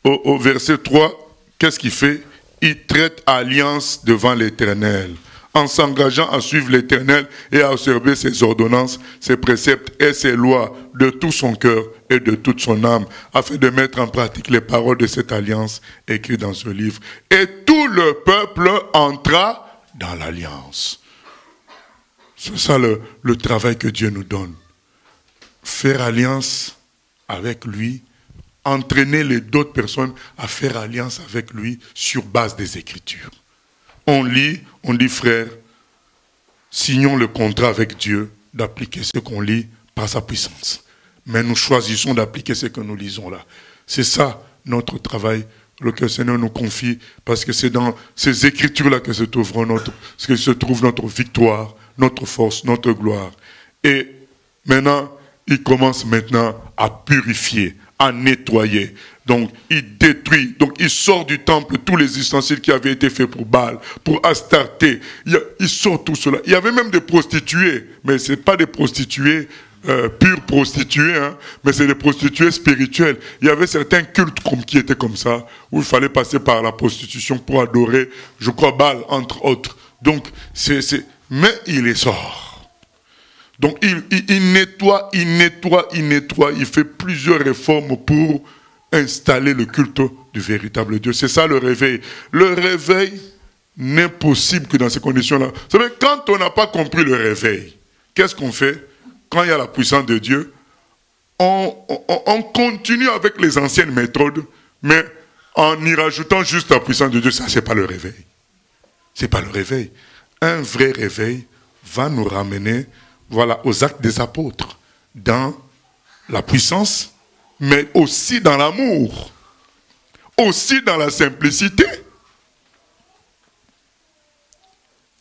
Au verset 3, qu'est-ce qu'il fait? Il traite alliance devant l'Éternel, en s'engageant à suivre l'Éternel et à observer ses ordonnances, ses préceptes et ses lois de tout son cœur et de toute son âme, afin de mettre en pratique les paroles de cette alliance écrites dans ce livre. Et tout le peuple entra dans l'alliance. C'est ça le travail que Dieu nous donne. Faire alliance avec lui, entraîner les d'autres personnes à faire alliance avec lui sur base des Écritures. On lit, on dit frère, signons le contrat avec Dieu d'appliquer ce qu'on lit par sa puissance. Mais nous choisissons d'appliquer ce que nous lisons là. C'est ça notre travail, le que le Seigneur nous confie, parce que c'est dans ces Écritures-là que se trouve notre victoire, notre force, notre gloire. Et maintenant, il commence maintenant à purifier, à nettoyer. Donc, il détruit. Donc, il sort du temple tous les ustensiles qui avaient été faits pour Baal, pour Astarté. Il sort tout cela. Il y avait même des prostituées, mais ce n'est pas des prostituées pures prostituées, hein, mais c'est des prostituées spirituelles. Il y avait certains cultes qui étaient comme ça, où il fallait passer par la prostitution pour adorer, je crois, Baal, entre autres. Donc, mais il les sort. Donc, il nettoie, il fait plusieurs réformes pour installer le culte du véritable Dieu. C'est ça le réveil. Le réveil n'est possible que dans ces conditions-là. Vous savez, quand on n'a pas compris le réveil, qu'est-ce qu'on fait? Quand il y a la puissance de Dieu, on continue avec les anciennes méthodes, mais en y rajoutant juste la puissance de Dieu. Ça, c'est pas le réveil. C'est pas le réveil. Un vrai réveil va nous ramener, voilà, aux actes des apôtres, dans la puissance, mais aussi dans l'amour, aussi dans la simplicité.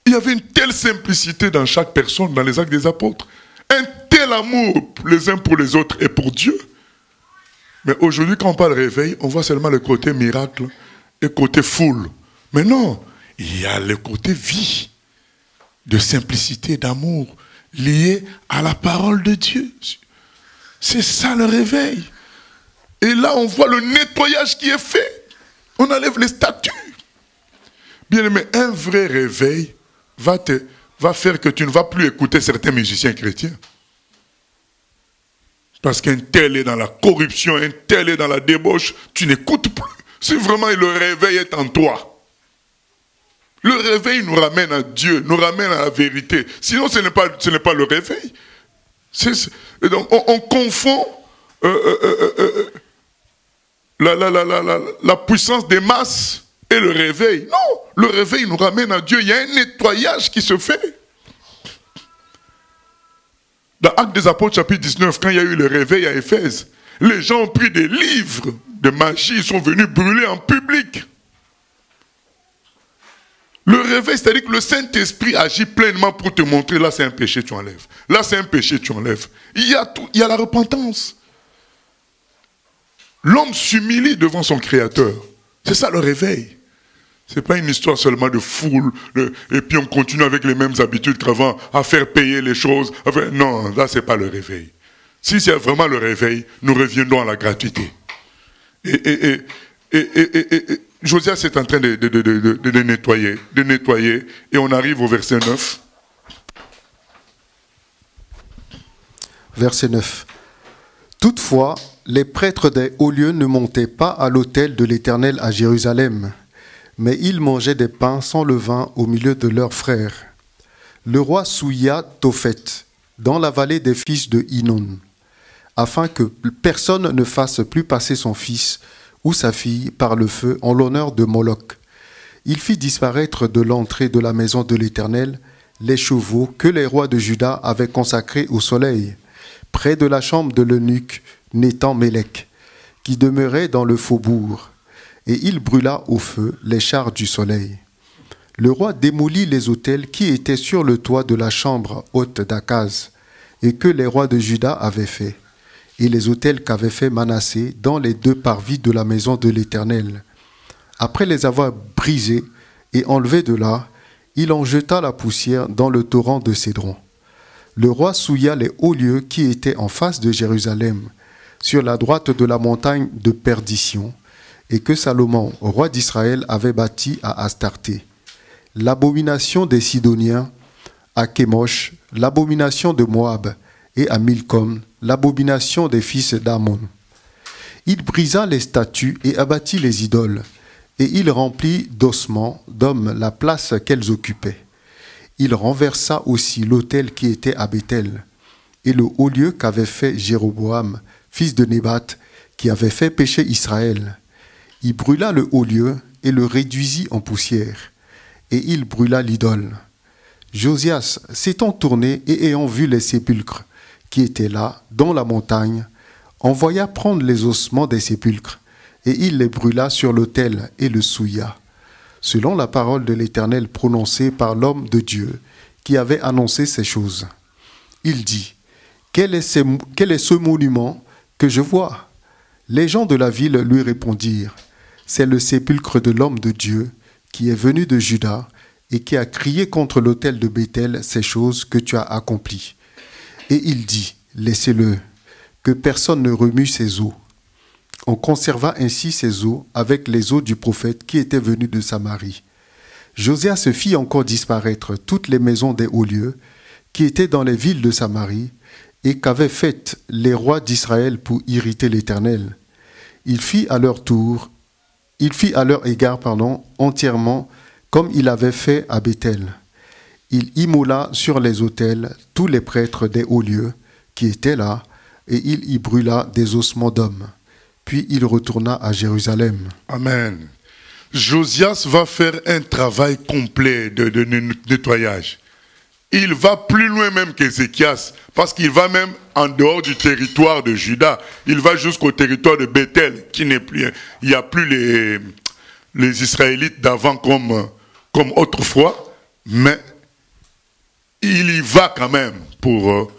Il y avait une telle simplicité dans chaque personne, dans les actes des apôtres, un tel amour les uns pour les autres et pour Dieu. Mais aujourd'hui, quand on parle réveil, on voit seulement le côté miracle et le côté foule. Mais non, il y a le côté vie, de simplicité, d'amour, lié à la parole de Dieu. C'est ça le réveil. Et là, on voit le nettoyage qui est fait. On enlève les statues. Bien aimé, un vrai réveil va faire que tu ne vas plus écouter certains musiciens chrétiens. Parce qu'un tel est dans la corruption, un tel est dans la débauche, tu n'écoutes plus. Si vraiment le réveil est en toi. Le réveil nous ramène à Dieu, nous ramène à la vérité. Sinon, ce n'est pas le réveil. Donc, on confond la puissance des masses et le réveil. Non, le réveil nous ramène à Dieu. Il y a un nettoyage qui se fait. Dans Actes des Apôtres, chapitre 19, quand il y a eu le réveil à Éphèse, les gens ont pris des livres de magie, ils sont venus brûler en public. Le réveil, c'est-à-dire que le Saint-Esprit agit pleinement pour te montrer, là c'est un péché, tu enlèves. Là c'est un péché, tu enlèves. Il y a tout, il y a la repentance. L'homme s'humilie devant son Créateur. C'est ça le réveil. Ce n'est pas une histoire seulement de foule, et puis on continue avec les mêmes habitudes qu'avant, à faire payer les choses. Non, là, ce n'est pas le réveil. Si c'est vraiment le réveil, nous reviendrons à la gratuité. Et Josias est en train de nettoyer, et on arrive au verset 9. Verset 9. Toutefois, les prêtres des hauts lieux ne montaient pas à l'autel de l'Éternel à Jérusalem, mais ils mangeaient des pains sans levain au milieu de leurs frères. Le roi souilla Tophet dans la vallée des fils de Hinnom, afin que personne ne fasse plus passer son fils ou sa fille par le feu en l'honneur de Moloch. Il fit disparaître de l'entrée de la maison de l'Éternel les chevaux que les rois de Juda avaient consacrés au soleil, près de la chambre de l'eunuque Nétan-Mélec, qui demeurait dans le faubourg. Et il brûla au feu les chars du soleil. Le roi démolit les autels qui étaient sur le toit de la chambre haute d'Akaz, et que les rois de Juda avaient fait, et les autels qu'avait fait Manassé dans les 2 parvis de la maison de l'Éternel. Après les avoir brisés et enlevés de là, il en jeta la poussière dans le torrent de Cédron. Le roi souilla les hauts lieux qui étaient en face de Jérusalem, sur la droite de la montagne de Perdition, et que Salomon, roi d'Israël, avait bâti à Astarté. L'abomination des Sidoniens à Kémosh, l'abomination de Moab, et à Milcom, l'abomination des fils d'Ammon. Il brisa les statues et abattit les idoles, et il remplit d'ossements d'hommes la place qu'elles occupaient. Il renversa aussi l'autel qui était à Béthel, et le haut lieu qu'avait fait Jéroboam, fils de Nébat, qui avait fait pécher Israël. Il brûla le haut lieu et le réduisit en poussière, et il brûla l'idole. Josias, s'étant tourné et ayant vu les sépulcres qui étaient là, dans la montagne, envoya prendre les ossements des sépulcres, et il les brûla sur l'autel et le souilla, selon la parole de l'Éternel prononcée par l'homme de Dieu, qui avait annoncé ces choses. Il dit, « Quel est ce monument que je vois ?» Les gens de la ville lui répondirent, « C'est le sépulcre de l'homme de Dieu qui est venu de Juda et qui a crié contre l'autel de Béthel ces choses que tu as accomplies. » Et il dit, « Laissez-le, que personne ne remue ses os. » On conserva ainsi ses os avec les os du prophète qui était venu de Samarie. Josias se fit encore disparaître toutes les maisons des hauts lieux qui étaient dans les villes de Samarie et qu'avaient faites les rois d'Israël pour irriter l'Éternel. Il fit à leur égard, entièrement comme il avait fait à Béthel. Il immola sur les autels tous les prêtres des hauts lieux qui étaient là, et il y brûla des ossements d'hommes. Puis il retourna à Jérusalem. Amen. Josias va faire un travail complet de nettoyage. Il va plus loin même qu'Ézéchias, parce qu'il va même en dehors du territoire de Juda. Il va jusqu'au territoire de Béthel, qui n'est plus. Il n'y a plus les Israélites d'avant comme autrefois, mais il y va quand même pour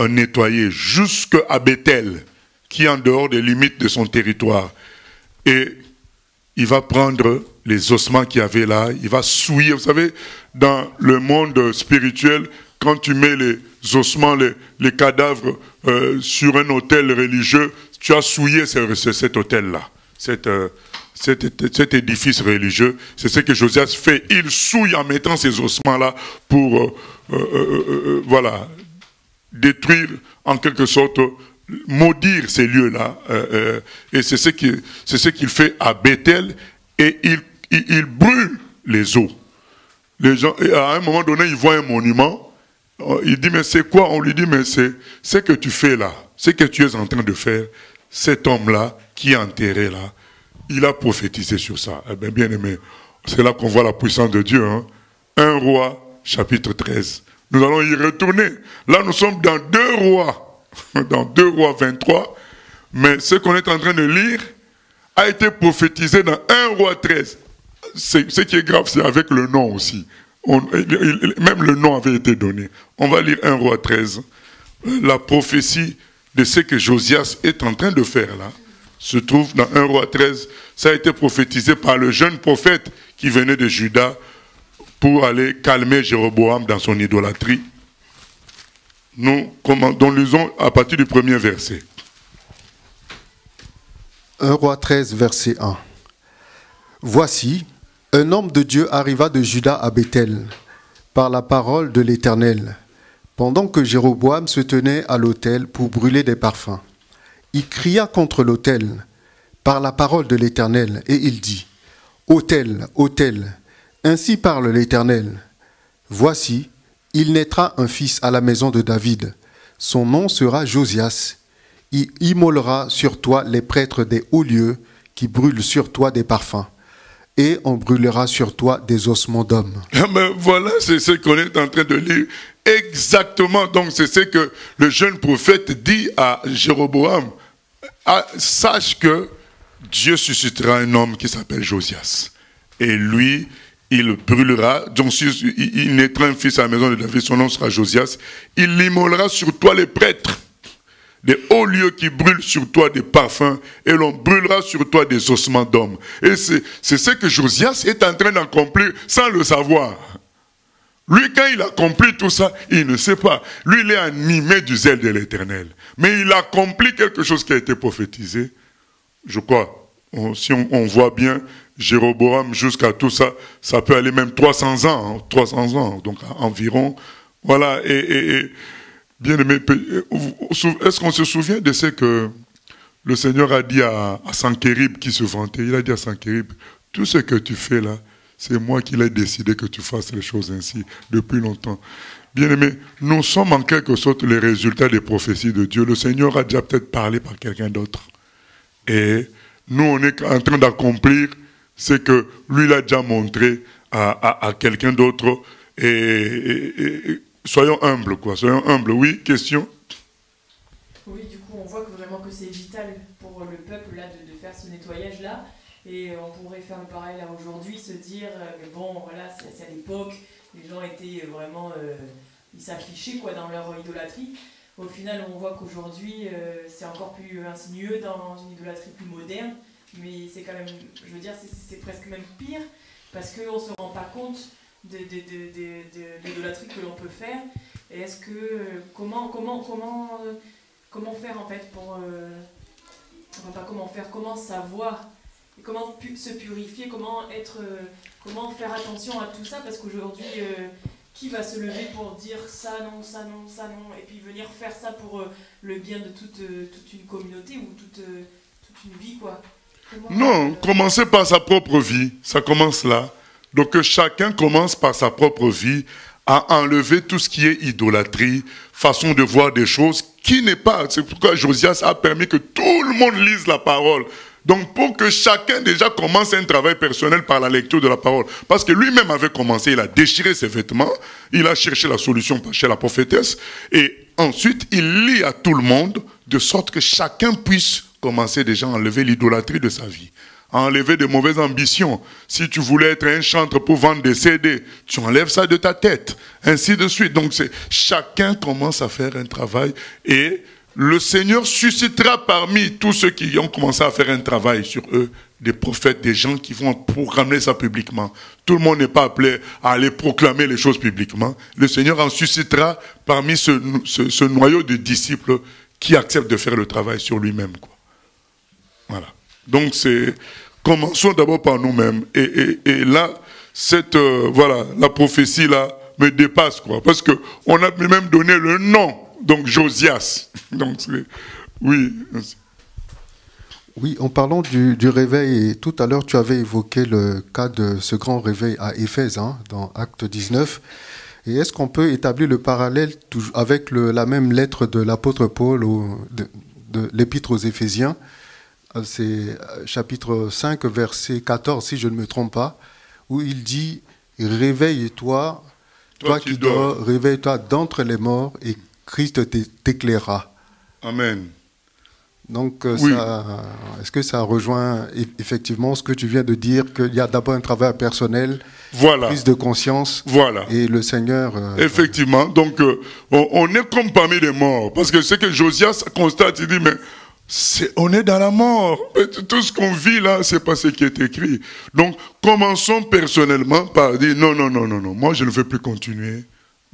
nettoyer jusqu'à Béthel, qui est en dehors des limites de son territoire. Et il va prendre les ossements qu'il y avait là, il va souiller. Vous savez, dans le monde spirituel, quand tu mets les ossements, les cadavres sur un autel religieux, tu as souillé cet autel-là, cet édifice religieux. C'est ce que Josias fait. Il souille en mettant ces ossements-là pour voilà, détruire en quelque sorte, maudire ces lieux-là. Et c'est ce qu'il fait à Béthel, et il brûle les eaux. Les gens, à un moment donné, il voit un monument. Il dit, mais c'est quoi? On lui dit, mais c'est ce que tu fais là, ce que tu es en train de faire. Cet homme-là, qui est enterré là, il a prophétisé sur ça. Eh bien, bien aimé, c'est là qu'on voit la puissance de Dieu. 1 Roi, chapitre 13. Nous allons y retourner. Là, nous sommes dans 2 Rois. Dans 2 Rois 23. Mais ce qu'on est en train de lire a été prophétisé dans 1 Roi 13. ce qui est grave, c'est avec le nom aussi. Même le nom avait été donné. On va lire 1 Roi 13. La prophétie de ce que Josias est en train de faire là se trouve dans 1 Roi 13. Ça a été prophétisé par le jeune prophète qui venait de Juda pour aller calmer Jéroboam dans son idolâtrie. Nous lisons à partir du premier verset. 1 Roi 13, verset 1. Voici, un homme de Dieu arriva de Juda à Béthel, par la parole de l'Éternel, pendant que Jéroboam se tenait à l'autel pour brûler des parfums. Il cria contre l'autel, par la parole de l'Éternel, et il dit, « Autel, autel, ainsi parle l'Éternel. Voici, il naîtra un fils à la maison de David. Son nom sera Josias. Il immolera sur toi les prêtres des hauts lieux qui brûlent sur toi des parfums. Et on brûlera sur toi des ossements d'hommes. » Mais voilà, c'est ce qu'on est en train de lire. Exactement, donc c'est ce que le jeune prophète dit à Jéroboam. Sache que Dieu suscitera un homme qui s'appelle Josias. Et lui, il brûlera, donc il naîtra un fils à la maison de David, son nom sera Josias. Il immolera sur toi les prêtres des hauts lieux qui brûlent sur toi des parfums, et l'on brûlera sur toi des ossements d'hommes. Et c'est ce que Josias est en train d'accomplir sans le savoir. Lui, quand il accomplit tout ça, il ne sait pas. Lui, il est animé du zèle de l'Éternel. Mais il accomplit quelque chose qui a été prophétisé. Je crois, si on voit bien, Jéroboam, jusqu'à tout ça, ça peut aller même 300 ans, 300 ans, donc environ. Voilà, et bien aimé, est-ce qu'on se souvient de ce que le Seigneur a dit à Sankérib qui se vantait? Il a dit à Sankérib, tout ce que tu fais là, c'est moi qui l'ai décidé que tu fasses les choses ainsi depuis longtemps. Bien aimé, nous sommes en quelque sorte les résultats des prophéties de Dieu. Le Seigneur a déjà peut-être parlé par quelqu'un d'autre. Et nous, on est en train d'accomplir ce que lui l'a déjà montré à quelqu'un d'autre. Et soyons humbles, quoi. Soyons humbles. Oui, question? Oui, du coup, on voit vraiment que c'est vital pour le peuple là, de faire ce nettoyage-là. Et on pourrait faire le parallèle à aujourd'hui, se dire, mais bon, voilà, c'est à l'époque, les gens étaient vraiment, ils s'affichaient quoi, dans leur idolâtrie. Au final, on voit qu'aujourd'hui, c'est encore plus insinueux dans une idolâtrie plus moderne, mais c'est quand même, je veux dire, c'est presque même pire, parce qu'on ne se rend pas compte de l'idolâtrie que l'on peut faire. Et est-ce que, comment faire en fait pour, enfin pas comment faire, comment savoir, comment se purifier, comment faire attention à tout ça, parce qu'aujourd'hui, qui va se lever pour dire ça non, ça non, ça non, et puis venir faire ça pour le bien de toute une communauté ou toute une vie, quoi. Non, commencer par sa propre vie, ça commence là. Donc que chacun commence par sa propre vie à enlever tout ce qui est idolâtrie, façon de voir des choses qui n'est pas. C'est pourquoi Josias a permis que tout le monde lise la parole. Donc pour que chacun déjà commence un travail personnel par la lecture de la parole. Parce que lui-même avait commencé, il a déchiré ses vêtements, il a cherché la solution chez la prophétesse, et ensuite il lit à tout le monde, de sorte que chacun puisse commencer déjà à enlever l'idolâtrie de sa vie, à enlever de mauvaises ambitions. Si tu voulais être un chantre pour vendre des CD, tu enlèves ça de ta tête, ainsi de suite. Donc chacun commence à faire un travail, et le Seigneur suscitera parmi tous ceux qui ont commencé à faire un travail sur eux, des prophètes, des gens qui vont proclamer ça publiquement. Tout le monde n'est pas appelé à aller proclamer les choses publiquement. Le Seigneur en suscitera parmi ce noyau de disciples qui acceptent de faire le travail sur lui-même, quoi. Voilà. Donc commençons d'abord par nous-mêmes. Et là, voilà, la prophétie là me dépasse, quoi. Parce qu'on a même donné le nom. Donc Josias. Donc, oui. Oui, en parlant du réveil, tout à l'heure tu avais évoqué le cas de ce grand réveil à Éphèse, dans Acte 19. Et est-ce qu'on peut établir le parallèle avec la même lettre de l'apôtre Paul, de l'épître aux Éphésiens? C'est chapitre 5, verset 14, si je ne me trompe pas, où il dit « Réveille-toi, toi qui dors, réveille-toi d'entre les morts et Christ t'éclairera. » Amen. Donc, Oui. est-ce que ça rejoint effectivement ce que tu viens de dire, qu'il y a d'abord un travail personnel, Voilà. prise de conscience, Voilà. et le Seigneur... Effectivement, donc on est comme parmi les morts, parce que ce que Josias constate, il dit, mais on est dans la mort. Tout ce qu'on vit là, c'est pas ce qui est écrit. Donc, commençons personnellement par dire, non, moi je ne veux plus continuer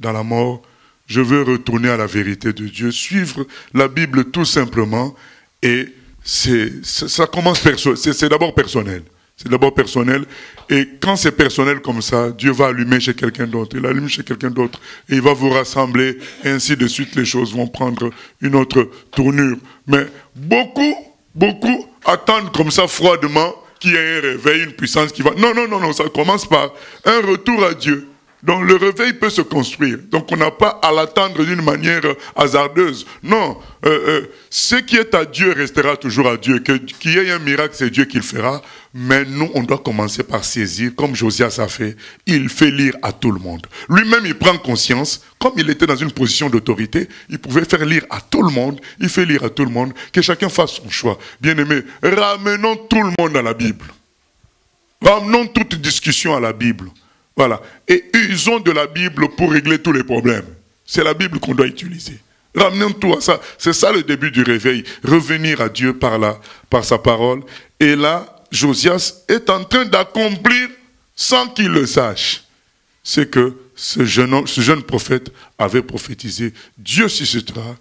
dans la mort, je veux retourner à la vérité de Dieu, suivre la Bible tout simplement, et ça commence c'est d'abord personnel. C'est d'abord personnel. Et quand c'est personnel comme ça, Dieu va allumer chez quelqu'un d'autre. Il allume chez quelqu'un d'autre. Et il va vous rassembler. Et ainsi de suite, les choses vont prendre une autre tournure. Mais beaucoup attendent comme ça froidement qu'il y ait un réveil, une puissance qui va... Non, ça commence par un retour à Dieu. Donc le réveil peut se construire. Donc on n'a pas à l'attendre d'une manière hasardeuse. Non, ce qui est à Dieu restera toujours à Dieu. Qu'il y ait un miracle, c'est Dieu qui le fera. Mais nous, on doit commencer par saisir, comme Josias a fait. Il fait lire à tout le monde. Lui-même, il prend conscience, comme il était dans une position d'autorité, il pouvait faire lire à tout le monde. Il fait lire à tout le monde. Que chacun fasse son choix. Bien-aimé, ramenons tout le monde à la Bible. Ramenons toute discussion à la Bible. Voilà. Et usons de la Bible pour régler tous les problèmes. C'est la Bible qu'on doit utiliser. Ramenons tout à ça. C'est ça le début du réveil. Revenir à Dieu par sa parole. Et là, Josias est en train d'accomplir, sans qu'il le sache, c'est que ce jeune prophète avait prophétisé. Dieu suscitera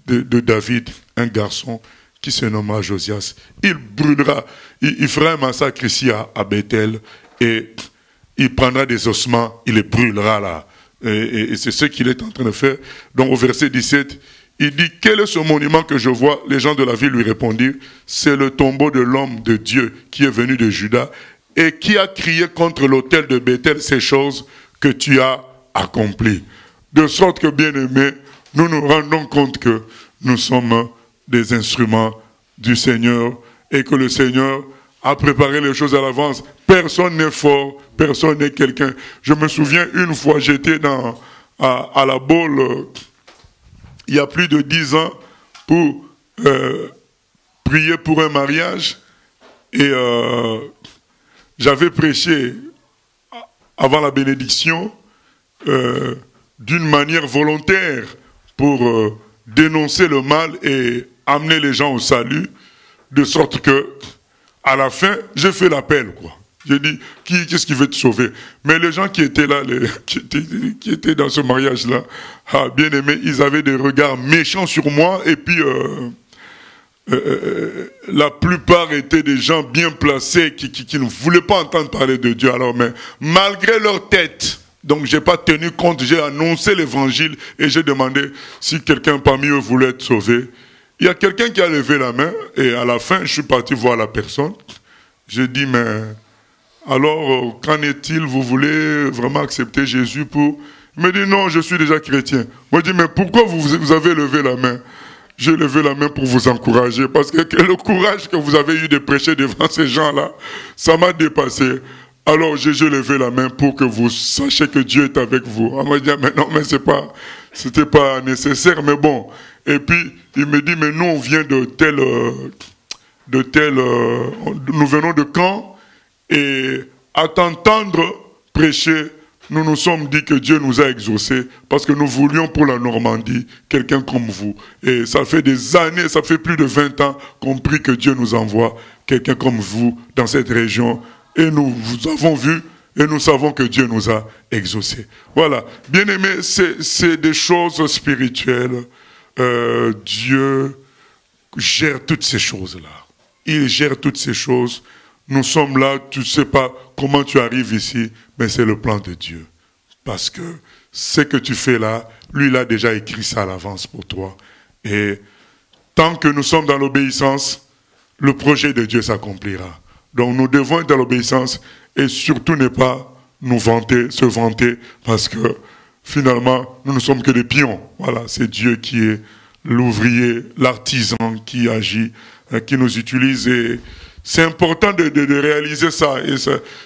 de David un garçon qui se nommera Josias. Il brûlera, il fera un massacre ici à Bethel et il prendra des ossements, il les brûlera là. Et c'est ce qu'il est en train de faire. Donc au verset 17, il dit, quel est ce monument que je vois? Les gens de la ville lui répondirent, c'est le tombeau de l'homme de Dieu qui est venu de Juda et qui a crié contre l'autel de Bethel ces choses que tu as accomplies. De sorte que, bien-aimés, nous nous rendons compte que nous sommes des instruments du Seigneur et que le Seigneur a préparé les choses à l'avance. Personne n'est fort, personne n'est quelqu'un. Je me souviens une fois, j'étais à la Baule, il y a plus de 10 ans, pour prier pour un mariage. Et j'avais prêché avant la bénédiction d'une manière volontaire pour dénoncer le mal et amener les gens au salut, de sorte que à la fin, j'ai fait l'appel, quoi. J'ai dit, qu'est-ce qui veut te sauver? Mais les gens qui étaient là, qui étaient dans ce mariage-là, bien aimés, ils avaient des regards méchants sur moi, et puis la plupart étaient des gens bien placés qui ne voulaient pas entendre parler de Dieu. Alors, mais malgré leur tête, donc j'ai pas tenu compte, j'ai annoncé l'évangile et j'ai demandé si quelqu'un parmi eux voulait être sauvé. Il y a quelqu'un qui a levé la main et à la fin, je suis parti voir la personne. J'ai dit, mais alors, qu'en est-il? Vous voulez vraiment accepter Jésus pour... Il me dit, non, je suis déjà chrétien. Moi, je dis, mais pourquoi vous avez levé la main? J'ai levé la main pour vous encourager, parce que le courage que vous avez eu de prêcher devant ces gens-là, ça m'a dépassé. Alors, j'ai levé la main pour que vous sachiez que Dieu est avec vous. On m'a dit, mais non, mais c'était pas nécessaire, mais bon. Et puis, il me dit, mais nous, on vient nous venons de Caen, et à t'entendre prêcher, nous nous sommes dit que Dieu nous a exaucés, parce que nous voulions pour la Normandie quelqu'un comme vous. Et ça fait des années, ça fait plus de 20 ans qu'on prie que Dieu nous envoie quelqu'un comme vous dans cette région. Et nous vous avons vu, et nous savons que Dieu nous a exaucés. Voilà. Bien aimés, c'est des choses spirituelles. Dieu gère toutes ces choses-là. Il gère toutes ces choses. Nous sommes là, tu ne sais pas comment tu arrives ici, mais c'est le plan de Dieu. Parce que ce que tu fais là, lui, il a déjà écrit ça à l'avance pour toi. Et tant que nous sommes dans l'obéissance, le projet de Dieu s'accomplira. Donc nous devons être dans l'obéissance et surtout ne pas nous vanter, se vanter, parce que finalement, nous ne sommes que des pions. Voilà, c'est Dieu qui est l'ouvrier, l'artisan qui agit, qui nous utilise. Et c'est important de réaliser ça. Et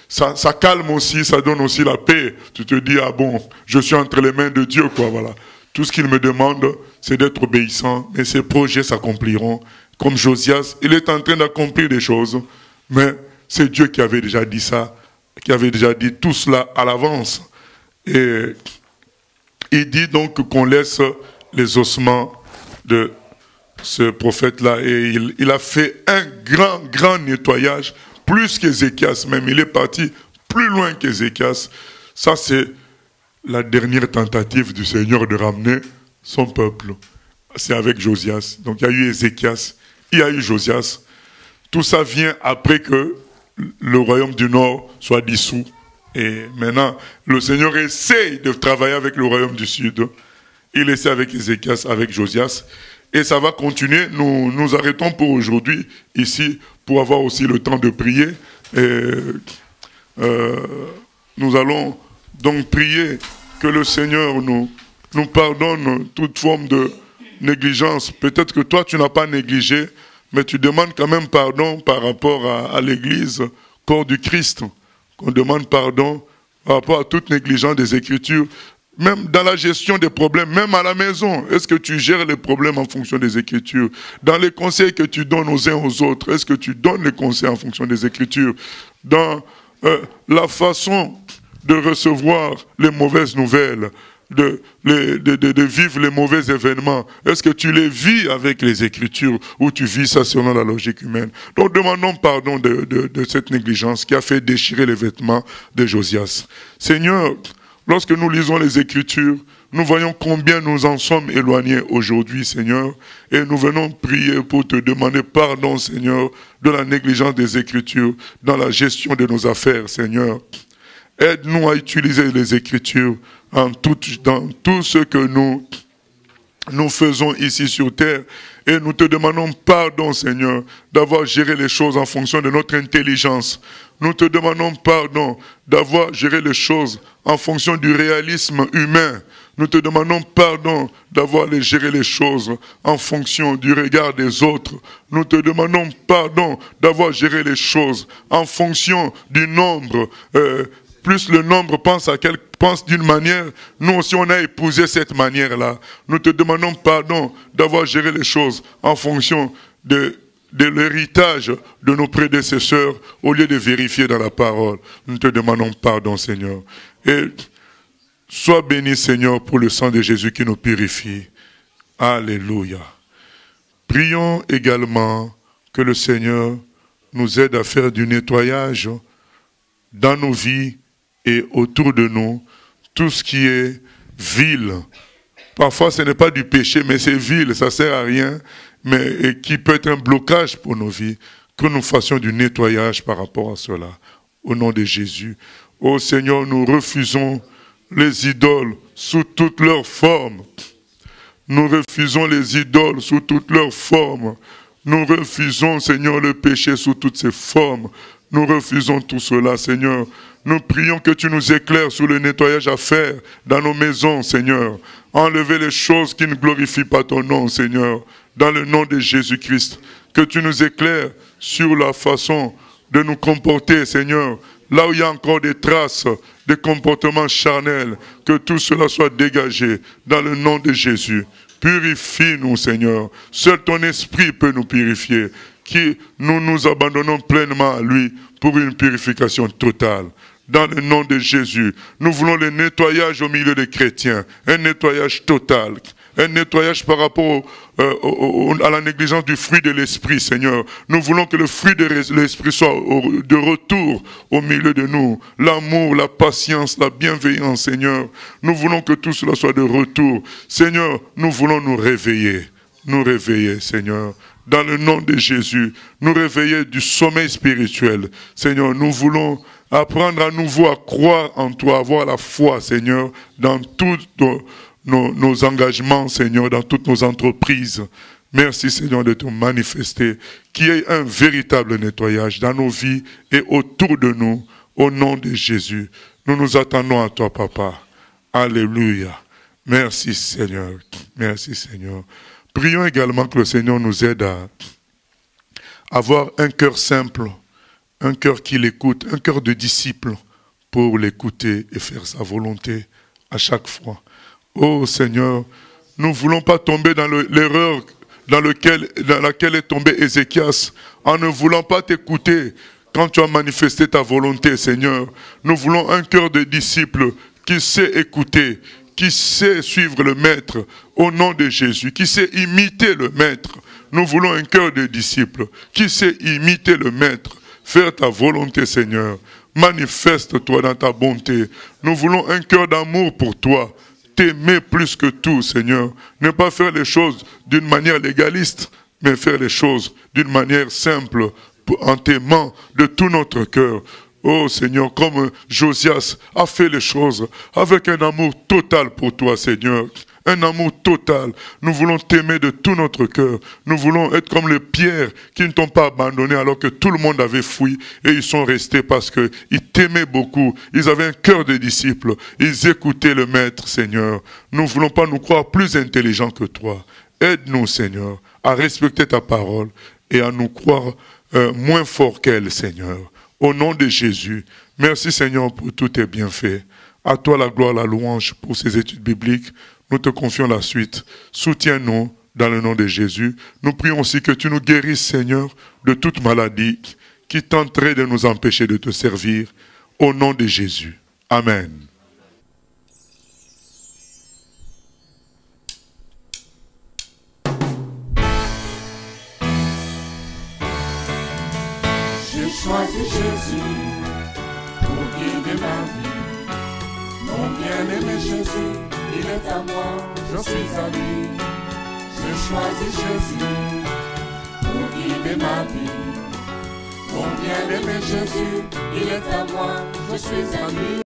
ça calme aussi, ça donne aussi la paix. Tu te dis, ah bon, je suis entre les mains de Dieu, quoi, voilà. Tout ce qu'il me demande, c'est d'être obéissant, et ses projets s'accompliront. Comme Josias, il est en train d'accomplir des choses, mais c'est Dieu qui avait déjà dit ça, qui avait déjà dit tout cela à l'avance. Et il dit donc qu'on laisse les ossements de ce prophète-là, et il a fait un grand nettoyage, plus qu'Ézéchias même. Il est parti plus loin qu'Ézéchias. Ça, c'est la dernière tentative du Seigneur de ramener son peuple. C'est avec Josias. Donc il y a eu Ézéchias, il y a eu Josias. Tout ça vient après que le royaume du Nord soit dissous. Et maintenant, le Seigneur essaye de travailler avec le royaume du Sud. Il essaie avec Ézéchias, avec Josias. Et ça va continuer. Nous arrêtons pour aujourd'hui ici pour avoir aussi le temps de prier. Et, nous allons donc prier que le Seigneur nous pardonne toute forme de négligence. Peut-être que toi, tu n'as pas négligé, mais tu demandes quand même pardon par rapport à l'Église, corps du Christ. Qu'on demande pardon par rapport à toute négligence des Écritures. Même dans la gestion des problèmes, même à la maison, est-ce que tu gères les problèmes en fonction des Écritures? Dans les conseils que tu donnes aux uns aux autres, est-ce que tu donnes les conseils en fonction des Écritures? Dans la façon de recevoir les mauvaises nouvelles, de vivre les mauvais événements, est-ce que tu les vis avec les Écritures ou tu vis ça selon la logique humaine? Donc demandons pardon de cette négligence qui a fait déchirer les vêtements de Josias. Seigneur, lorsque nous lisons les Écritures, nous voyons combien nous en sommes éloignés aujourd'hui, Seigneur, et nous venons prier pour te demander pardon, Seigneur, de la négligence des Écritures dans la gestion de nos affaires, Seigneur. Aide-nous à utiliser les Écritures dans tout ce que nous faisons ici sur terre. Et nous te demandons pardon, Seigneur, d'avoir géré les choses en fonction de notre intelligence. Nous te demandons pardon d'avoir géré les choses en fonction du réalisme humain. Nous te demandons pardon d'avoir géré les choses en fonction du regard des autres. Nous te demandons pardon d'avoir géré les choses en fonction du nombre. Plus le nombre pense d'une manière, nous aussi on a épousé cette manière-là. Nous te demandons pardon d'avoir géré les choses en fonction de l'héritage de nos prédécesseurs au lieu de vérifier dans la parole. Nous te demandons pardon, Seigneur. Et sois béni, Seigneur, pour le sang de Jésus qui nous purifie. Alléluia. Prions également que le Seigneur nous aide à faire du nettoyage dans nos vies et autour de nous, tout ce qui est vil. Parfois, ce n'est pas du péché, mais c'est vil, ça ne sert à rien, mais qui peut être un blocage pour nos vies. Que nous fassions du nettoyage par rapport à cela. Au nom de Jésus. Ô Seigneur, nous refusons les idoles sous toutes leurs formes. Nous refusons les idoles sous toutes leurs formes. Nous refusons, Seigneur, le péché sous toutes ses formes. Nous refusons tout cela, Seigneur. Nous prions que tu nous éclaires sur le nettoyage à faire dans nos maisons, Seigneur. Enlever les choses qui ne glorifient pas ton nom, Seigneur. Dans le nom de Jésus-Christ. Que tu nous éclaires sur la façon de nous comporter, Seigneur. Là où il y a encore des traces de comportements charnels, que tout cela soit dégagé dans le nom de Jésus. Purifie-nous, Seigneur. Seul ton esprit peut nous purifier. Nous nous abandonnons pleinement à lui pour une purification totale. Dans le nom de Jésus, nous voulons le nettoyage au milieu des chrétiens, un nettoyage total, un nettoyage par rapport à la négligence du fruit de l'esprit, Seigneur. Nous voulons que le fruit de l'esprit soit de retour au milieu de nous. L'amour, la patience, la bienveillance, Seigneur. Nous voulons que tout cela soit de retour. Seigneur, nous voulons nous réveiller, Seigneur. Dans le nom de Jésus, nous réveiller du sommeil spirituel. Seigneur, nous voulons apprendre à nouveau à croire en toi, avoir la foi, Seigneur, dans tous nos engagements, Seigneur, dans toutes nos entreprises. Merci, Seigneur, de te manifester, qu'il y ait un véritable nettoyage dans nos vies et autour de nous, au nom de Jésus. Nous nous attendons à toi, Papa. Alléluia. Merci, Seigneur. Merci, Seigneur. Prions également que le Seigneur nous aide à avoir un cœur simple, un cœur qui l'écoute, un cœur de disciple pour l'écouter et faire sa volonté à chaque fois. Oh Seigneur, Nous ne voulons pas tomber dans l'erreur dans laquelle est tombé Ézéchias, en ne voulant pas t'écouter quand tu as manifesté ta volonté, Seigneur. Nous voulons un cœur de disciple qui sait écouter, qui sait suivre le Maître au nom de Jésus, qui sait imiter le Maître. Nous voulons un cœur de disciple qui sait imiter le Maître, faire ta volonté, Seigneur. Manifeste-toi dans ta bonté. Nous voulons un cœur d'amour pour toi, t'aimer plus que tout, Seigneur. Ne pas faire les choses d'une manière légaliste, mais faire les choses d'une manière simple, en t'aimant de tout notre cœur. Oh Seigneur, comme Josias a fait les choses avec un amour total pour toi, Seigneur. Un amour total. Nous voulons t'aimer de tout notre cœur. Nous voulons être comme les pierres qui ne t'ont pas abandonné alors que tout le monde avait fui et ils sont restés parce qu'ils t'aimaient beaucoup. Ils avaient un cœur de disciples. Ils écoutaient le Maître, Seigneur. Nous ne voulons pas nous croire plus intelligents que toi. Aide-nous, Seigneur, à respecter ta parole et à nous croire moins forts qu'elle, Seigneur. Au nom de Jésus, merci, Seigneur, pour tous tes bienfaits. À toi la gloire, la louange pour ces études bibliques. Nous te confions la suite. Soutiens-nous dans le nom de Jésus. Nous prions aussi que tu nous guérisses, Seigneur, de toute maladie qui tenterait de nous empêcher de te servir. Au nom de Jésus. Amen. J'ai choisi Jésus pour guider ma vie. Mon bien-aimé Jésus, il est à moi, je suis à lui. J'ai choisi Jésus pour guider ma vie. Mon bien-aimé Jésus, il est à moi, je suis à lui.